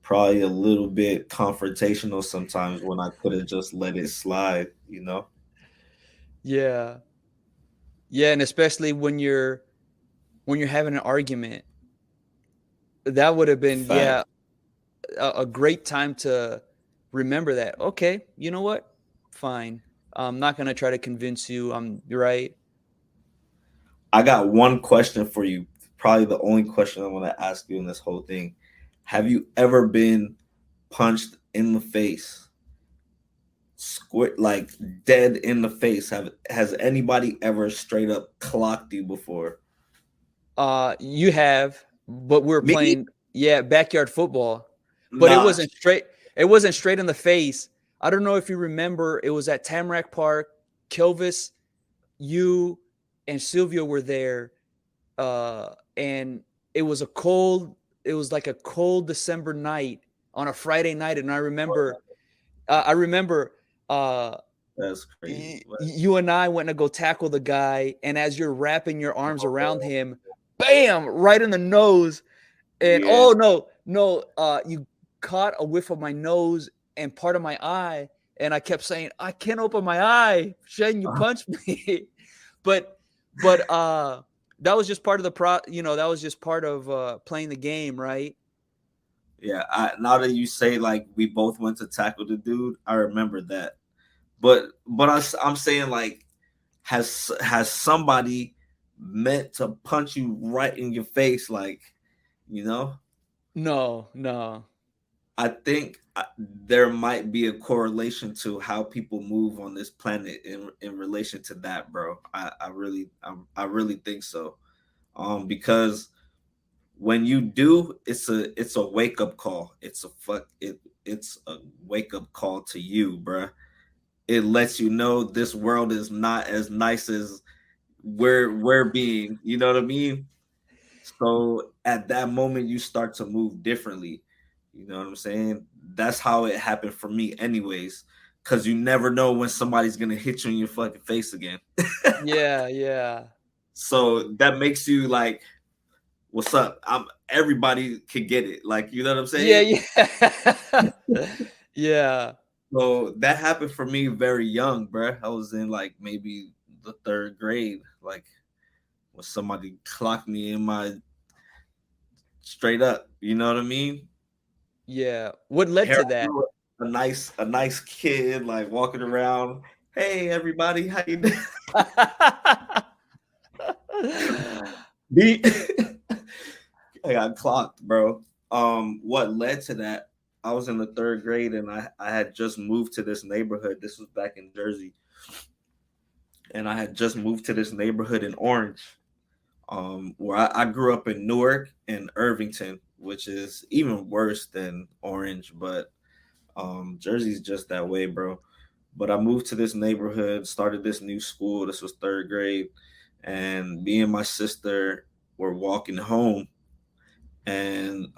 probably a little bit confrontational sometimes when I could have just let it slide. Yeah, yeah, and especially when you're having an argument, that would have been, Fact. yeah, a great time to remember that. Okay, you know what? Fine. I'm not gonna try to convince you. You're right. I got one question for you. Probably the only question I want to ask you in this whole thing. Have you ever been punched in the face? square, like dead in the face. Has anybody ever straight up clocked you before? You have, but we were Me? playing, yeah, backyard football, but it Nah. wasn't straight. It wasn't straight in the face. I don't know if you remember. It was at Tamarack Park. Kilvis, you, and Silvio were there, and it was a cold. It was like a cold December night on a Friday night, and I remember. I remember. That's crazy. You and I went to go tackle the guy, and as you're wrapping your arms around him, bam, right in the nose. And Yeah. oh no, no, you caught a whiff of my nose and part of my eye, and I kept saying, I can't open my eye. Shane, you punched me. but but that was just part of the that was just part of playing the game, right? Yeah. Now that you say like we both went to tackle the dude, I remember that. But I'm saying like has somebody meant to punch you right in your face, like, you know? No, no. I think there might be a correlation to how people move on this planet in relation to that, bro. I really think so. Because when you do, it's a wake up call. It's a wake up call to you, bro. It lets you know this world is not as nice as we're being. You know what I mean? So at that moment, you start to move differently. You know what I'm saying? That's how it happened for me, anyways. Because you never know when somebody's gonna hit you in your fucking face again. Yeah, yeah. So that makes you like, "What's up?" I'm everybody can get it. Like, you know what I'm Yeah, saying? yeah. yeah. So that happened for me very young, bruh. I was in like maybe the third grade. Like when somebody clocked me in my straight up. You know what I mean? Yeah. What led Here to I that? go, a nice kid, like walking around. Hey, everybody, how you doing? Me- I got clocked, bro. What led to that? I was in the third grade, and I had just moved to this neighborhood. This was back in Jersey, and I had just moved to this neighborhood in Orange. Where I grew up in Newark and Irvington, which is even worse than Orange, but Jersey's just that way, bro. But I moved to this neighborhood, started this new school. This was third grade, and me and my sister were walking home, and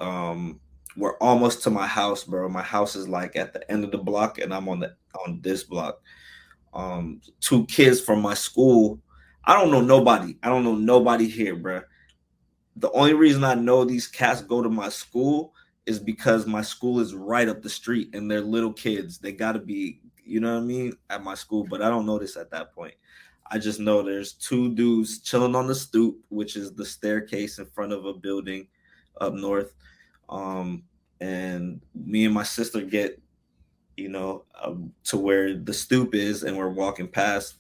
we're almost to my house, bro. My house is like at the end of the block, and I'm on this block. Two kids from my school. I don't know nobody. I don't know nobody here, bro. The only reason I know these cats go to my school is because my school is right up the street and they're little kids. They got to be, you know what I mean, at my school. But I don't know this at that point. I just know there's two dudes chilling on the stoop, which is the staircase in front of a building up north. Um, and me and my sister get, to where the stoop is, and we're walking past,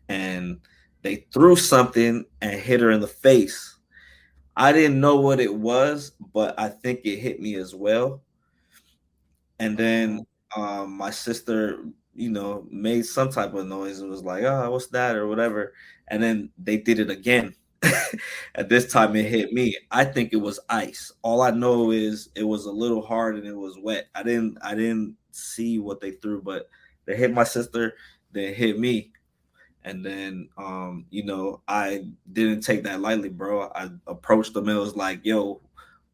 and they threw something and hit her in the face. I didn't know what it was, but I think it hit me as well. And then Oh, my sister, made some type of noise and was like, "Oh, what's that?" or whatever. And then they did it again. At this time, it hit me. I think it was ice. All I know is it was a little hard and it was wet. I didn't see what they threw, but they hit my sister. They hit me. And then, I didn't take that lightly, bro. I approached them and it was like, "Yo,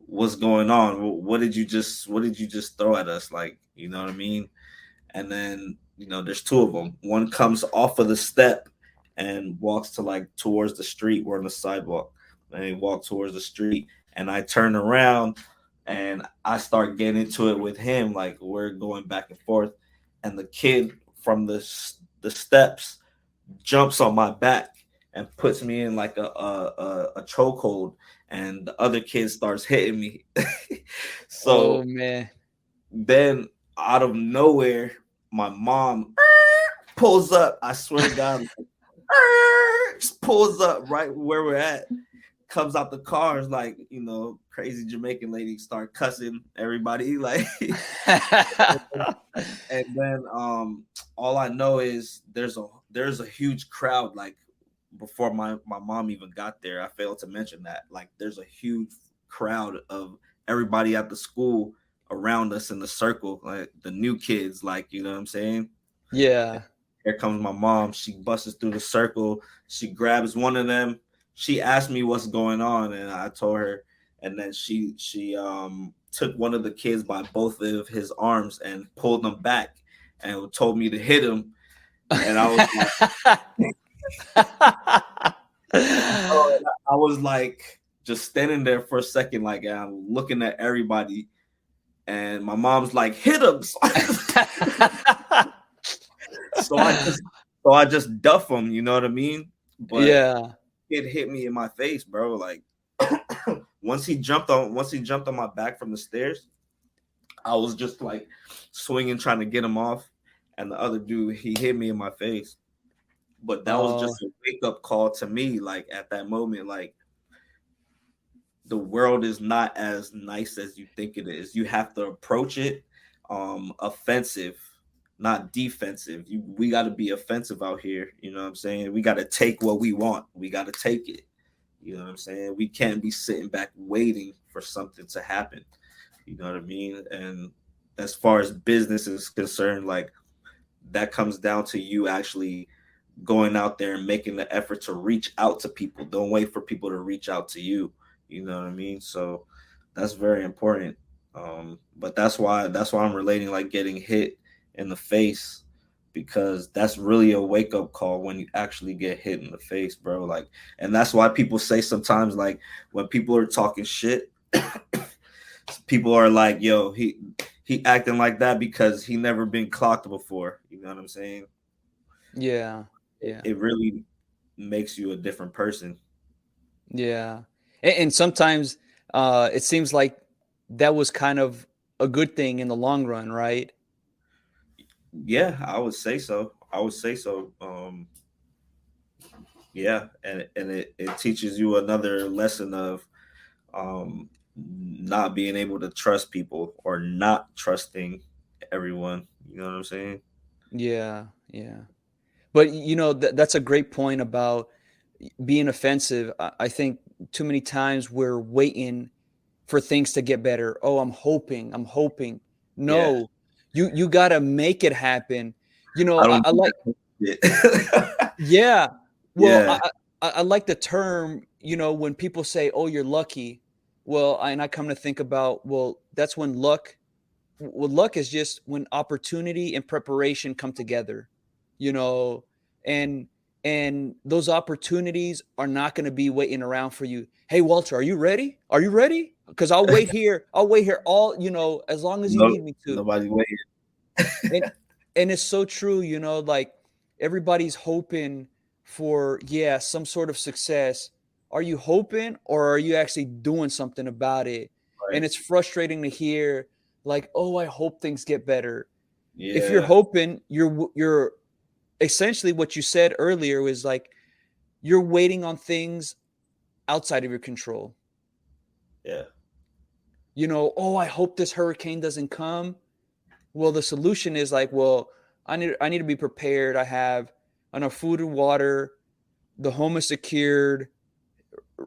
what's going on? What did you just throw at us?" Like, you know what I mean? And then, there's two of them. One comes off of the step and walks to like towards the street. We're on the sidewalk. And they walk towards the street, and I turn around and I start getting into it with him. Like we're going back and forth, and the kid from the steps jumps on my back and puts me in like a chokehold, and the other kid starts hitting me. oh So man. then out of nowhere, my mom pulls up. I swear to God, just pulls up right where we're at, comes out the car is like, crazy Jamaican lady start cussing everybody like, and then all I know is there's a huge crowd like before my mom even got there. I failed to mention that like there's a huge crowd of everybody at the school around us in the circle, like the new kids, like you know what I'm saying. Yeah. Here comes my mom. She busts through the circle. She grabs one of them. She asked me what's going on, and I told her. And then she took one of the kids by both of his arms and pulled them back, and told me to hit him. And I was like, oh, I was like just standing there for a second, like I'm looking at everybody, and my mom's like, hit him. So I just duff him, you know what I mean? But Yeah. it hit me in my face, bro. Like once he jumped on my back from the stairs, I was just like swinging, trying to get him off, and the other dude he hit me in my face. But that was Oh, just a wake up call to me. Like at that moment, like the world is not as nice as you think it is. You have to approach it offensive, not defensive. We got to be offensive out here. You know what I'm saying? We got to take what we want. We got to take it. You know what I'm saying? We can't be sitting back waiting for something to happen. You know what I mean? And as far as business is concerned, like that comes down to you actually going out there and making the effort to reach out to people. Don't wait for people to reach out to you. You know what I mean? So that's very important. But that's why I'm relating like getting hit in the face, because that's really a wake up call when you actually get hit in the face, bro. Like, and that's why people say sometimes like when people are talking shit, people are like, "Yo, he acting like that because he never been clocked before." You know what I'm saying? yeah. Yeah. It really makes you a different person. Yeah. And sometimes it seems like that was kind of a good thing in the long run, right? Yeah, I would say so. I would say so. Yeah, and it teaches you another lesson of not being able to trust people or not trusting everyone. You know what I'm saying? Yeah. Yeah. But that's a great point about being offensive. I think too many times we're waiting for things to get better. Oh, I'm hoping. I'm hoping. Yeah, No, you got to make it happen. I I, don't I do like. that shit. Yeah. Well, Yeah, I like the term. When people say, "Oh, you're lucky." Well, and I come to think about, well, that's when luck. Well, luck is just when opportunity and preparation come together. You know, and those opportunities are not going to be waiting around for you. Hey, Walter, are you ready? Are you ready? Because I'll wait here. I'll wait here all as long as you no, need me to. nobody waiting. And it's so true, like everybody's hoping for, yeah, some sort of success. Are you hoping, or are you actually doing something about it? And Right? it's frustrating to hear, like, oh, I hope things get better. If you're Yeah, hoping, you're essentially, what you said earlier was like you're waiting on things outside of your control. yeah, Oh, I hope this hurricane doesn't come. Well, the solution is like, well, I need to be prepared. I have enough food and water. The home is secured,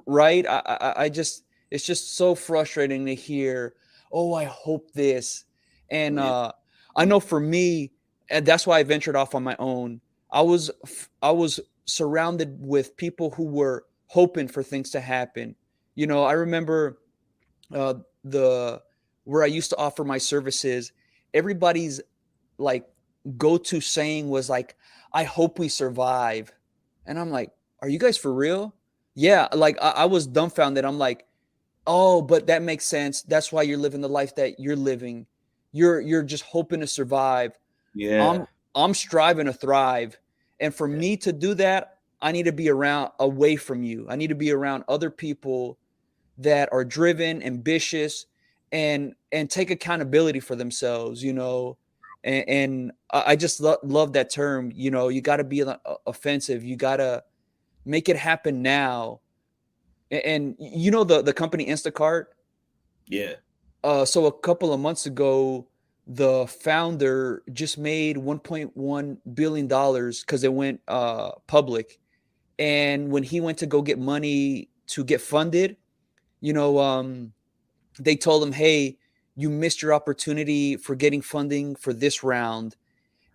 right? I just, it's just so frustrating to hear. Oh, I hope this, and yeah, I know for me, and that's why I ventured off on my own. I was surrounded with people who were hoping for things to happen. I remember uh, the where I used to offer my services. Everybody's like go-to saying was like, I hope we survive. And I'm like, are you guys for real? Yeah, like I was dumbfounded. I'm like, oh, but that makes sense. That's why you're living the life that you're living. You're just hoping to survive. yeah, I'm striving to thrive. And for me to do that, I need to be around, away from you. I need to be around other people that are driven, ambitious, and take accountability for themselves. And I just love that term. You got to be offensive. You got to make it happen now. And you know the company Instacart. Yeah. So a couple of months ago, the founder just made $1.1 billion because it went public. And when he went to go get money to get funded, you know, they told him, "Hey, you missed your opportunity for getting funding for this round."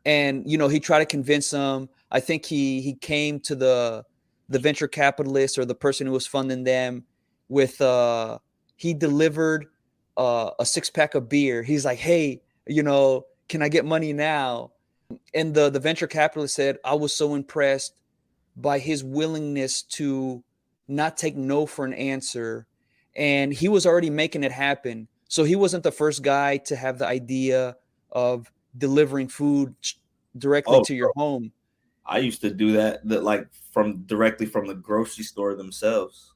And he tried to convince them. I think he came to the venture capitalist or the person who was funding them with he delivered a six-pack of beer. He's like, "Hey, can I get money now?" And the venture capitalist said, "I was so impressed by his willingness to not take no for an answer." And he was already making it happen. So he wasn't the first guy to have the idea of delivering food directly Oh, to your home. I used to do that like from directly from the grocery store themselves.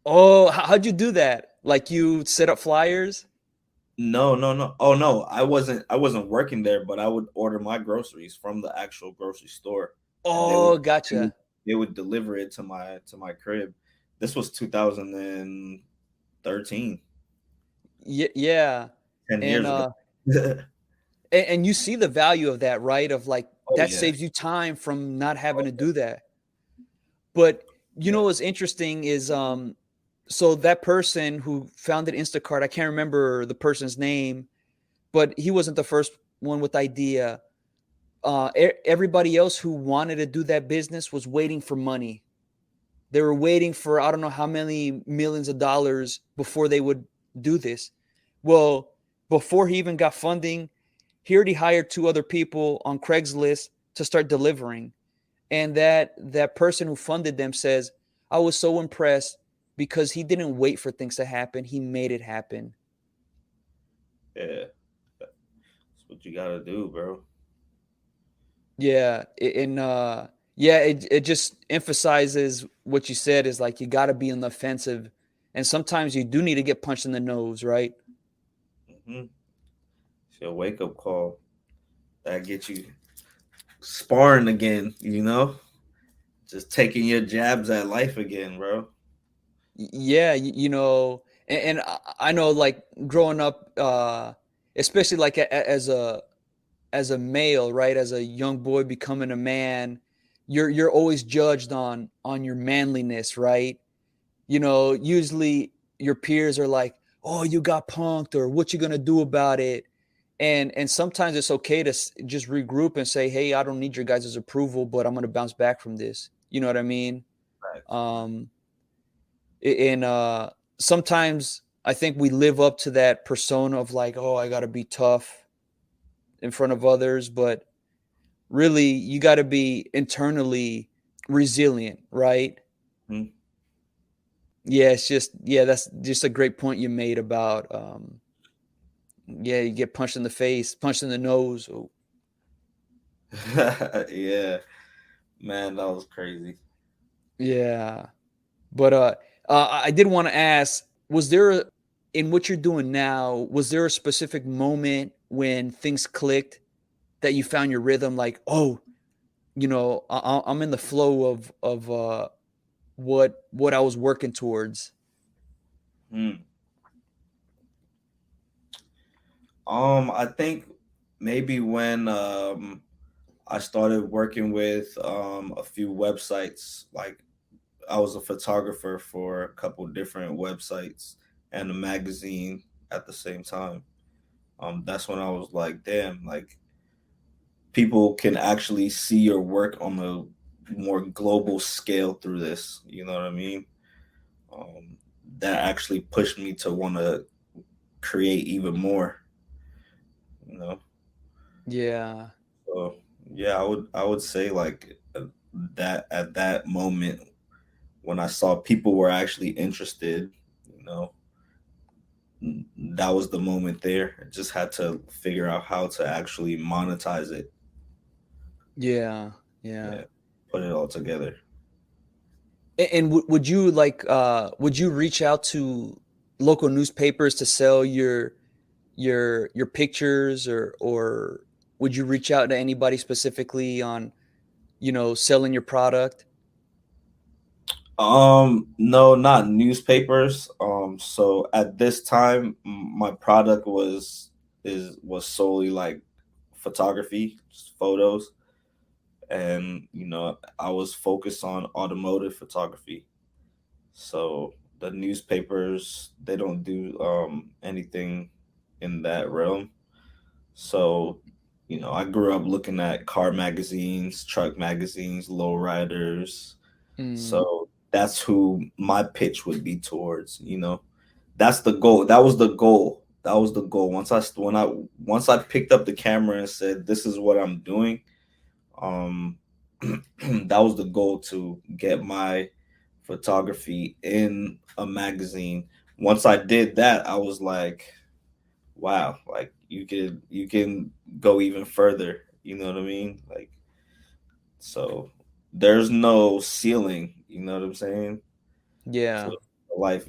Oh, how'd you do that? Like you set up flyers? No, no, no. Oh no, I wasn't working there, but I would order my groceries from the actual grocery store, and Oh, they would gotcha. they would deliver it to my crib. This was 2013, Yeah. 10 And years ago. uh and you see the value of that, right? Of like Oh that yeah. saves you time from not having Oh to do that. But yeah. what's interesting is so that person who founded Instacart, I can't remember the person's name, but he wasn't the first one with the idea. Everybody else who wanted to do that business was waiting for money. They were waiting for I don't know how many millions of dollars before they would do this. Well, before he even got funding, he already hired two other people on Craigslist to start delivering. And that person who funded them says, "I was so impressed because he didn't wait for things to happen. He made it happen." Yeah. That's what you gotta do, bro. Yeah, and yeah, it just emphasizes what you said is like you got to be on the offensive, and sometimes you do need to get punched in the nose, right? Hmm. It's your wake up call that get you sparring again. Just taking your jabs at life again, bro. Yeah, and I know like growing up, especially like as a male, right? As a young boy becoming a man, you're always judged on your manliness, right? Usually your peers are like, "Oh, you got punked," or "What you gonna do about it?" And sometimes it's okay to just regroup and say, "Hey, I don't need your guys' approval, but I'm gonna bounce back from this." You know what I mean? Facts. Um, and sometimes I think we live up to that persona of like, "Oh, I gotta be tough in front of others," but really, you got to be internally resilient, right? Mhm. Yeah, it's just yeah, that's just a great point you made about yeah, you get punched in the face, punched in the nose. Oh, Yeah, man, that was crazy. yeah. But I did want to ask, was there in what you're doing now, was there a specific moment when things clicked that you found your rhythm like, "Oh, I'm in the flow of what I was working towards." Hmm. I think maybe when I started working with a few websites, like I was a photographer for a couple different websites and a magazine at the same time. That's when I was like, damn, like people can actually see your work on a more global scale through this. You know what I mean? Um, that actually pushed me to want to create even more. You know, Yeah. so yeah, I would say like that at that moment when I saw people were actually interested, you know, that was the moment there. I just had to figure out how to actually monetize it. Yeah. Yeah. Yeah, put it all together. And would you like would you reach out to local newspapers to sell your pictures, or would you reach out to anybody specifically on, selling your product? No, not newspapers. So at this time, my product was solely like photography, just photos, and I was focused on automotive photography. So the newspapers, they don't do anything in that realm. So, I grew up looking at car magazines, truck magazines, lowriders. Mm, So that's who my pitch would be towards. That's the goal. That was the goal. That was the goal. Once I picked up the camera and said, "This is what I'm doing," um, that was the goal, to get my photography in a magazine. Once I did that, I was like, wow, like you can go even further. You know what I mean? Like, so there's no ceiling. You know what I'm saying? yeah, To life,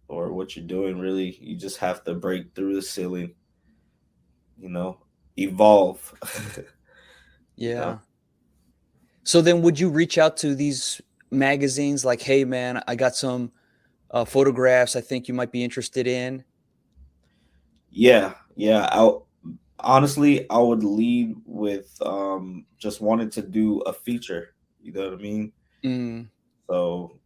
or what you're doing. Really, you just have to break through the ceiling. You know, evolve. you know. yeah. So then, would you reach out to these magazines like, "Hey, man, I got some photographs I think you might be interested in"? Yeah, yeah. Honestly, I would lead with just wanting to do a feature. You know what I mean? Mm, So,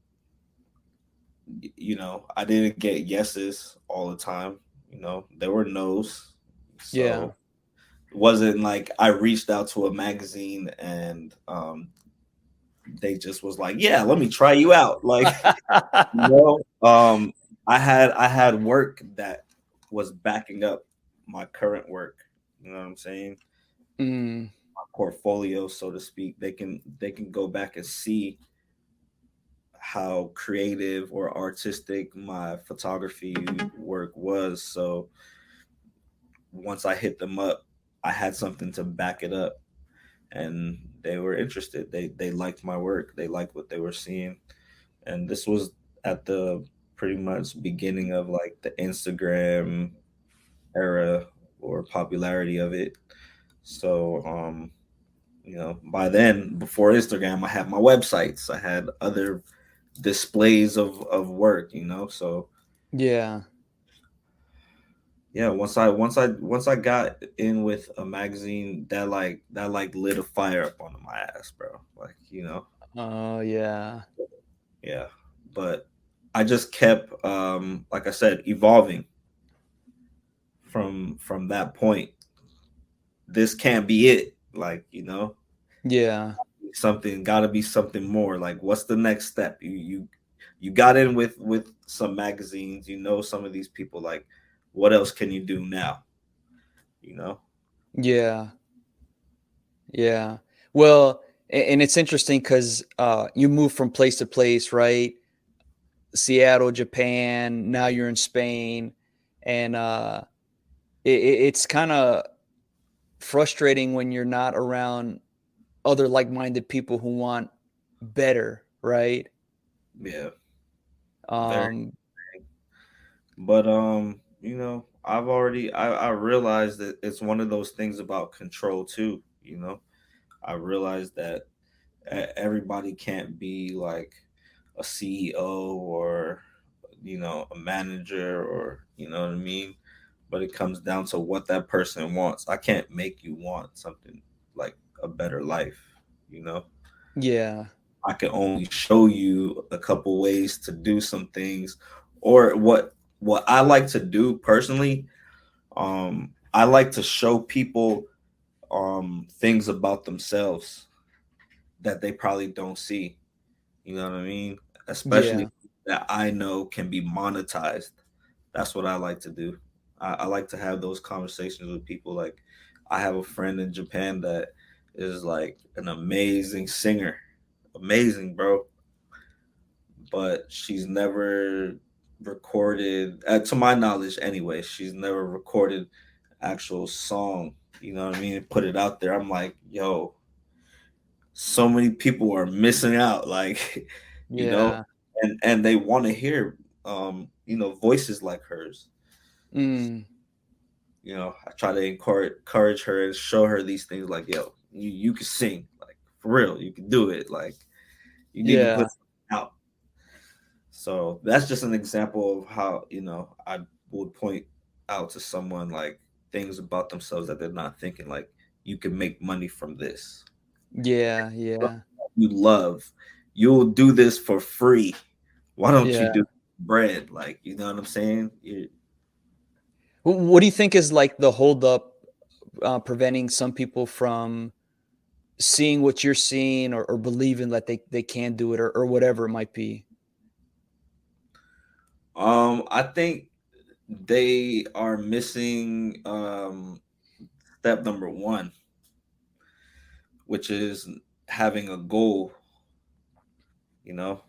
I didn't get yeses all the time. There were no's. yeah. So it wasn't like I reached out to a magazine and they just was like, "Yeah, let me try you out." Like, you know, I had work that was backing up my current work. You know what I'm saying? Mm, Portfolio, so to speak. They can go back and see how creative or artistic my photography work was. So once I hit them up, I had something to back it up, and they were interested. They liked my work. They liked what they were seeing, and this was at the pretty much beginning of like the Instagram era or popularity of it. So by then, before Instagram, I had my websites. I had other displays of work. So yeah, yeah, once I got in with a magazine, that lit a fire up under my ass, bro. Like, oh yeah, yeah. But I just kept, like I said, evolving from that point. This can't be it. Like, yeah, something got to be something more. Like, what's the next step? You got in with some magazines. Some of these people. Like, what else can you do now? You know? yeah, yeah. Well, and it's interesting because you move from place to place, right? Seattle, Japan. Now you're in Spain, and it's kind of frustrating when you're not around other like-minded people who want better, right? Yeah, very. Um, But I realized that it's one of those things about control too. I realized that everybody can't be like a CEO or a manager, or what I mean. But it comes down to what that person wants. I can't make you want something like a better life. You know, yeah, I can only show you a couple ways to do some things, or what I like to do personally. I like to show people things about themselves that they probably don't see. You know what I mean? Especially yeah, that I know can be monetized. That's what I like to do. I like to have those conversations with people. Like, I have a friend in Japan that is like an amazing singer, amazing, bro. But she's never recorded, to my knowledge, anyway. She's never recorded actual song. You know what I mean? Put it out there. I'm like, yo, so many people are missing out. Like, you know, yeah. and they want to hear, voices like hers. Mm, I try to encourage her and show her these things. Like, yo, you can sing, like, for real. You can do it. Like, you need to put yeah. something out. So that's just an example of how, I would point out to someone like things about themselves that they're not thinking. Like, you can make money from this. Yeah, yeah, You love, you'll do this for free. Why don't you yeah. do bread? Like, you know what I'm saying? What do you think is like the holdup preventing some people from seeing what you're seeing, or believing that they can do it, or whatever it might be? I think they are missing step number one, which is having a goal. You know,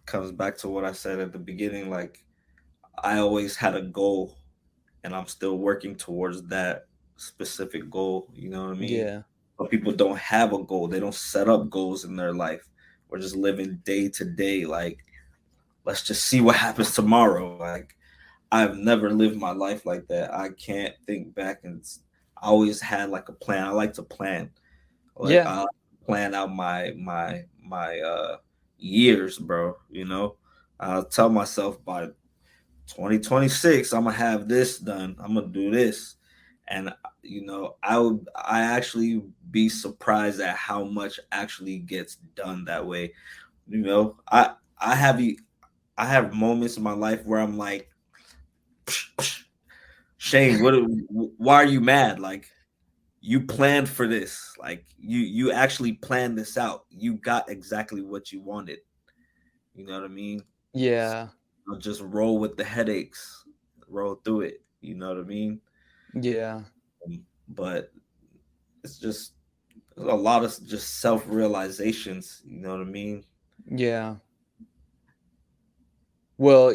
comes back to what I said at the beginning. Like, I always had a goal, and I'm still working towards that specific goal. You know what I mean? Yeah, But people don't have a goal. They don't set up goals in their life. We're just living day to day. Like, let's just see what happens tomorrow. Like, I've never lived my life like that. I can't think back, and I always had like a plan. I like to plan. Like, yeah, I plan out my years, bro. I'll tell myself by 2026 I'm gonna have this done. I'm gonna do this. And I actually be surprised at how much actually gets done that way. You know, I I have I have moments in my life where I'm like, Shane, why are you mad? Like, you planned for this. Like, you actually planned this out. You got exactly what you wanted. You know what I mean? So yeah, I'll just roll with the headaches, roll through it. You know what I mean? yeah, But it's just a lot of just self realizations. You know what I mean? yeah. Well,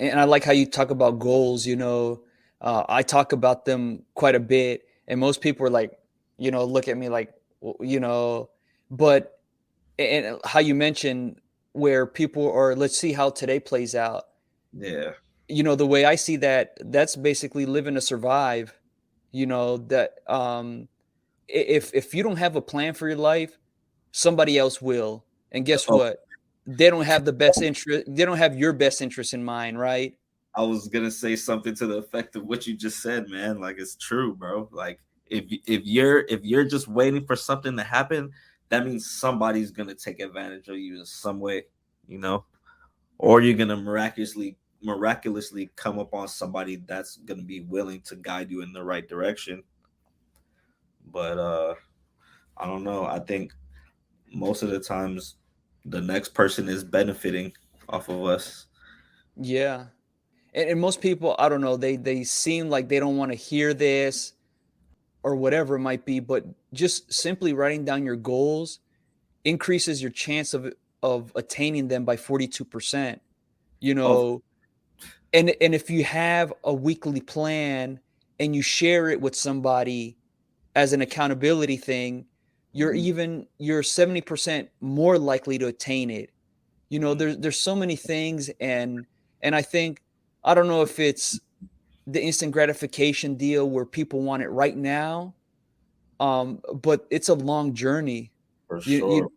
and I like how you talk about goals. I talk about them quite a bit, and most people are like, look at me like, but and how you mentioned where people are, let's see how today plays out. Yeah. The way I see that, that's basically living to survive. That if you don't have a plan for your life, somebody else will. And guess Oh, what? They don't have the best interest. They don't have your best interest in mind, right? I was gonna say something to the effect of what you just said, man. Like, it's true, bro. Like, if you're just waiting for something to happen, that means somebody's gonna take advantage of you in some way, you know, or you're gonna miraculously come upon somebody that's gonna be willing to guide you in the right direction. But I don't know. I think most of the times the next person is benefiting off of us. Yeah. And most people, I don't know, they seem like they don't want to hear this or whatever it might be, but just simply writing down your goals increases your chance of attaining them by 42%. You Of know, and if you have a weekly plan and you share it with somebody as an accountability thing, you're 70% more likely to attain it. There's so many things, and I think, I don't know if it's the instant gratification deal where people want it right now, but it's a long journey. for You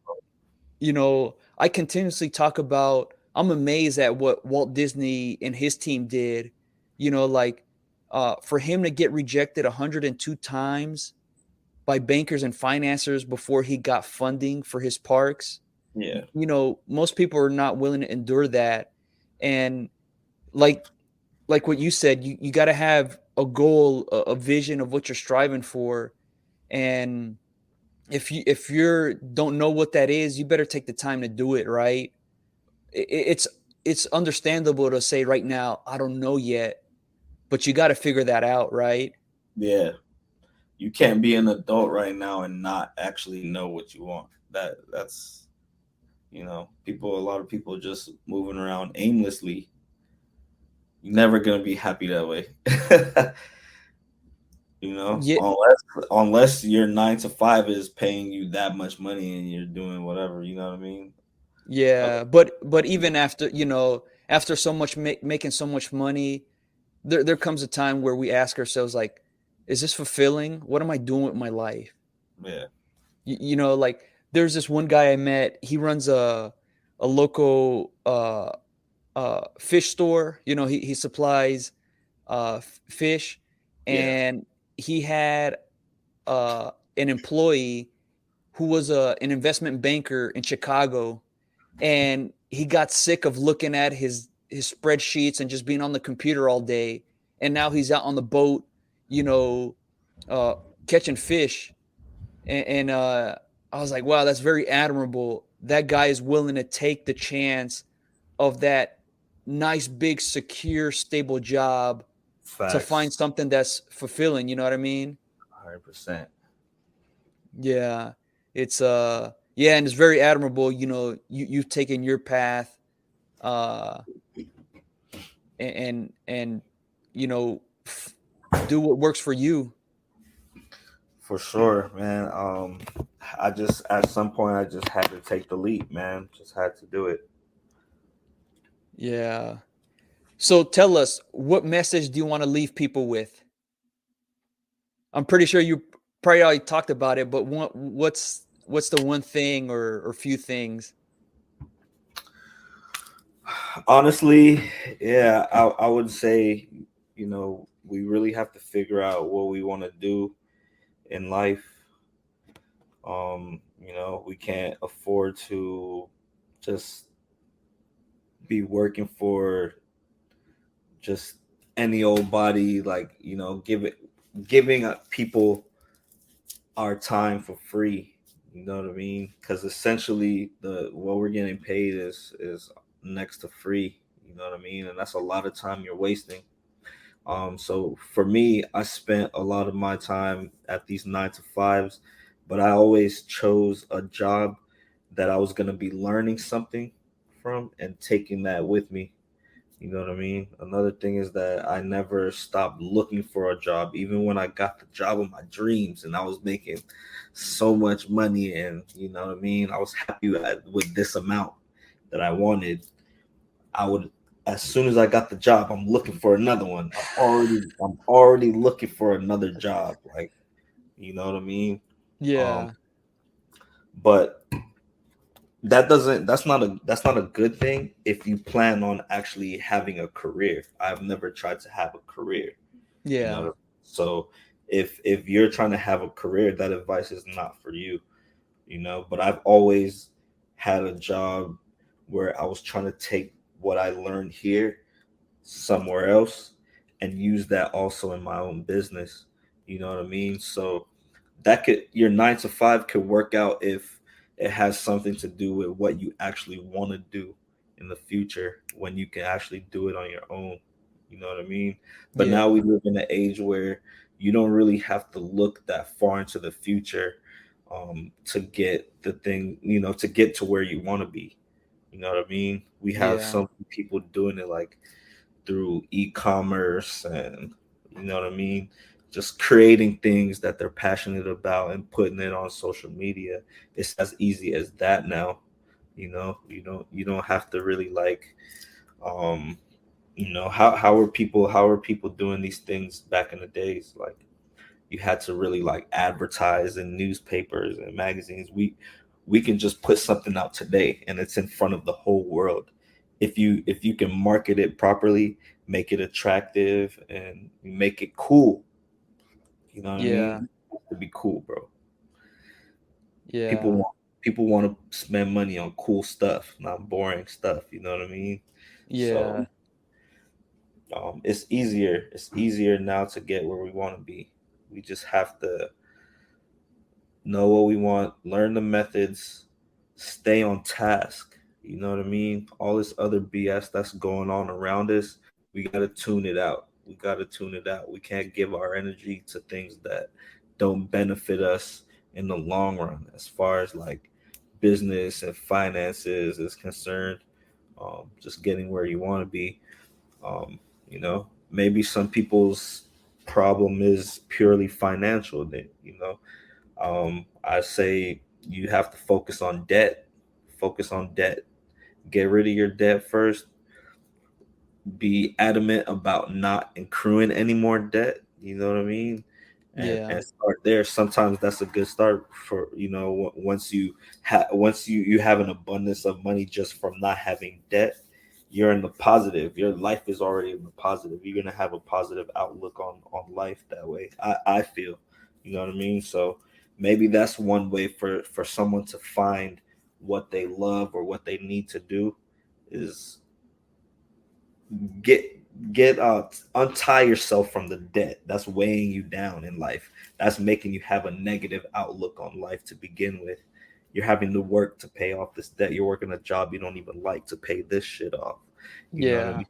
you sure. I continuously talk about, I'm amazed at what Walt Disney and his team did. Like, for him to get rejected 102 times by bankers and financiers before he got funding for his parks. Yeah. Most people are not willing to endure that. And like what you said, you got to have a goal, a vision of what you're striving for. And if you don't know what that is, you better take the time to do it, right? It's understandable to say right now, I don't know yet, but you got to figure that out, right? Yeah. You can't be an adult right now and not actually know what you want. That's people, a lot of people just moving around aimlessly. You're never gonna be happy that way. Yeah, Unless your 9 to 5 is paying you that much money and you're doing whatever, you know what I mean? yeah, but even after, after so much making so much money, there comes a time where we ask ourselves, like, is this fulfilling? What am I doing with my life? Yeah. Like, there's this one guy I met. He runs a local fish store. You know, he supplies fish, Yeah. and he had an employee who was an investment banker in Chicago, and he got sick of looking at his spreadsheets and just being on the computer all day. And now he's out on the boat, you know, uh, catching fish. And I was like, wow, that's very admirable. That guy is willing to take the chance of that nice, big, secure, stable job to find Facts. something that's fulfilling. You know what I mean? 100%. Yeah, it's yeah, and it's very admirable. You know, you've taken your path, uh, and you know, do what works for you. For sure, man. I just at some point I just had to take the leap, man. Just had to do it. Yeah. So tell us, what message do you want to leave people with? I'm pretty sure you probably already talked about it, but what's the one thing or few things? Honestly, yeah, I would say, we really have to figure out what we want to do in life. We can't afford to just be working for just any old body, like, giving people our time for free. You know what I mean? Because essentially, the what we're getting paid is next to free. You know what I mean? And that's a lot of time you're wasting. So for me, I spent a lot of my time at these 9 to 5s, but I always chose a job that I was gonna be learning something from and taking that with me. You know what I mean? Another thing is that I never stopped looking for a job, even when I got the job of my dreams and I was making so much money, and you know what I mean? I was happy with this amount that I wanted. I would, as soon as I got the job, I'm looking for another one. I'm already looking for another job. Like, you know what I mean? Um, Yeah, but that's not a good thing if you plan on actually having a career. I've never tried to have a career, you yeah, know. So if you're trying to have a career, that advice is not for you, you know. But I've always had a job where I was trying to take what I learned here somewhere else and use that also in my own business. You know what I mean? So that could, your 9 to 5 could work out if it has something to do with what you actually want to do in the future when you can actually do it on your own. You know what I mean? But now yeah, we live in an age where you don't really have to look that far into the future, to get the thing, to get to where you want to be. You know what I mean? We have yeah, some people doing it like through e-commerce, and you know what I mean, just creating things that they're passionate about and putting it on social media. It's as easy as that now. You don't have to really like, um how are people doing these things back in the days? Like, you had to really like advertise in newspapers and magazines. We can just put something out today and it's in front of the whole world. If you can market it properly, make it attractive and make it cool. You know what I yeah, mean? It has to be cool, bro. People yeah, want people want to spend money on cool stuff, not boring stuff. You know what I mean? So, yeah, it's easier now to get where we want to be. We just have to know what we want, learn the methods, stay on task. You know what I mean? All this other BS that's going on around us, we got to tune it out. We got to tune it out. We can't give our energy to things that don't benefit us in the long run, as far as like business and finances is concerned. Just getting where you want to be. Maybe some people's problem is purely financial. That, I say you have to focus on debt. Focus on debt. Get rid of your debt first. Be adamant about not accruing any more debt. You know what I mean? And yeah, and start there. Sometimes that's a good start for, once you have an abundance of money just from not having debt. you're in the positive. Your life is already in the positive. You're gonna have a positive outlook on life that way. I feel, you know what I mean. So maybe that's one way for someone to find what they love or what they need to do is get untie yourself from the debt that's weighing you down in life, that's making you have a negative outlook on life to begin with. You're having to work to pay off this debt. You're working a job you don't even like to pay this shit off. You know what I Yeah. mean?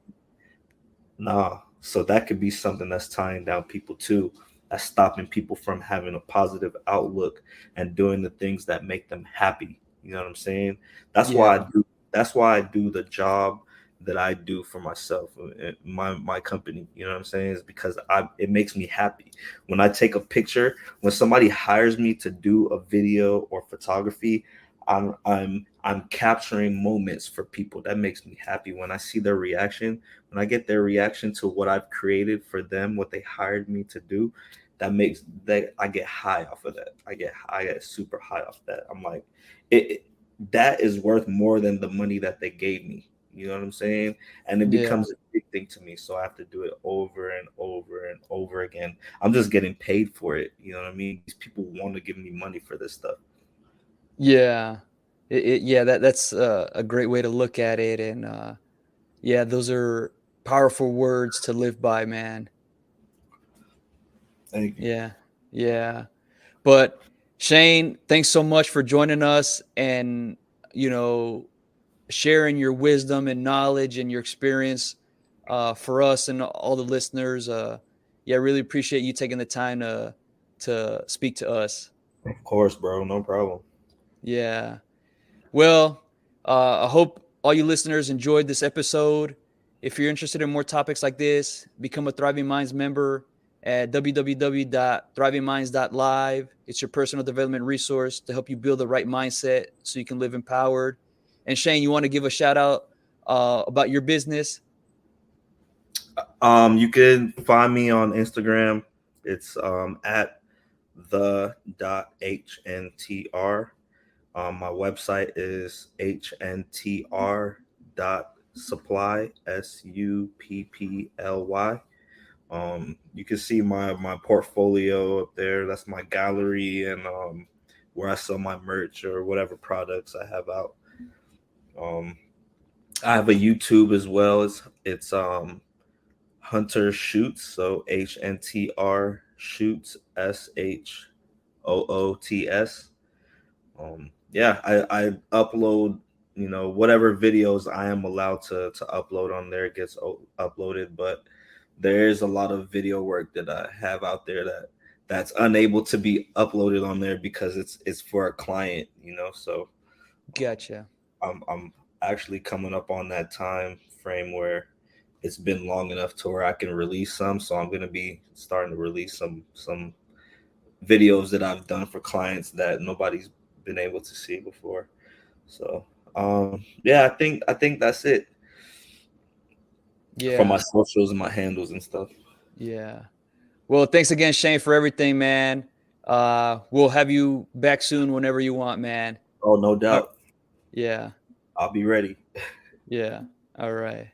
Nah. So that could be something that's tying down people too. That's stopping people from having a positive outlook and doing the things that make them happy. You know what I'm saying? That's why I Yeah. do. That's why I do the job that I do for myself, my company. You know what I'm saying? Is because it makes me happy when I take a picture. When somebody hires me to do a video or photography, I'm capturing moments for people. That makes me happy when I see their reaction, when I get their reaction to what I've created for them, what they hired me to do. That makes that I get high off of that. I get super high off that. I'm like, it that is worth more than the money that they gave me. You know what I'm saying? And it Yeah. becomes a big thing to me. So I have to do it over and over and over again. I'm just getting paid for it. You know what I mean? These people want to give me money for this stuff. Yeah. Yeah, that's a great way to look at it. And yeah, those are powerful words to live by, man. Thank you. Yeah. Yeah. But Shane, thanks so much for joining us and, you know, sharing your wisdom and knowledge and your experience for us and all the listeners. Yeah, I really appreciate you taking the time to speak to us. Of course, bro. No problem. Yeah. Well, I hope all you listeners enjoyed this episode. If you're interested in more topics like this, become a Thriving Minds member at www.thrivingminds.live. It's your personal development resource to help you build the right mindset so you can live empowered. And Shane, you want to give a shout out about your business? You can find me on Instagram. It's at the dot htr. My website is htr dot supply supply. You can see my portfolio up there. That's my gallery and where I sell my merch or whatever products I have out. Um, I have a YouTube as well. It's Hunter Shoots, so HNTR Shoots SHOOTS. Yeah, I upload, whatever videos I am allowed to upload on there gets uploaded, but there is a lot of video work that I have out there that's unable to be uploaded on there because it's for a client, so um, Gotcha. I'm actually coming up on that time frame where it's been long enough to where I can release some. So I'm gonna be starting to release some videos that I've done for clients that nobody's been able to see before. So yeah, I think that's it for my Yeah. socials and my handles and stuff. Yeah. Well, thanks again, Shane, for everything, man. We'll have you back soon whenever you want, man. Oh, no Uh, doubt. yeah. I'll be ready. Yeah. All right.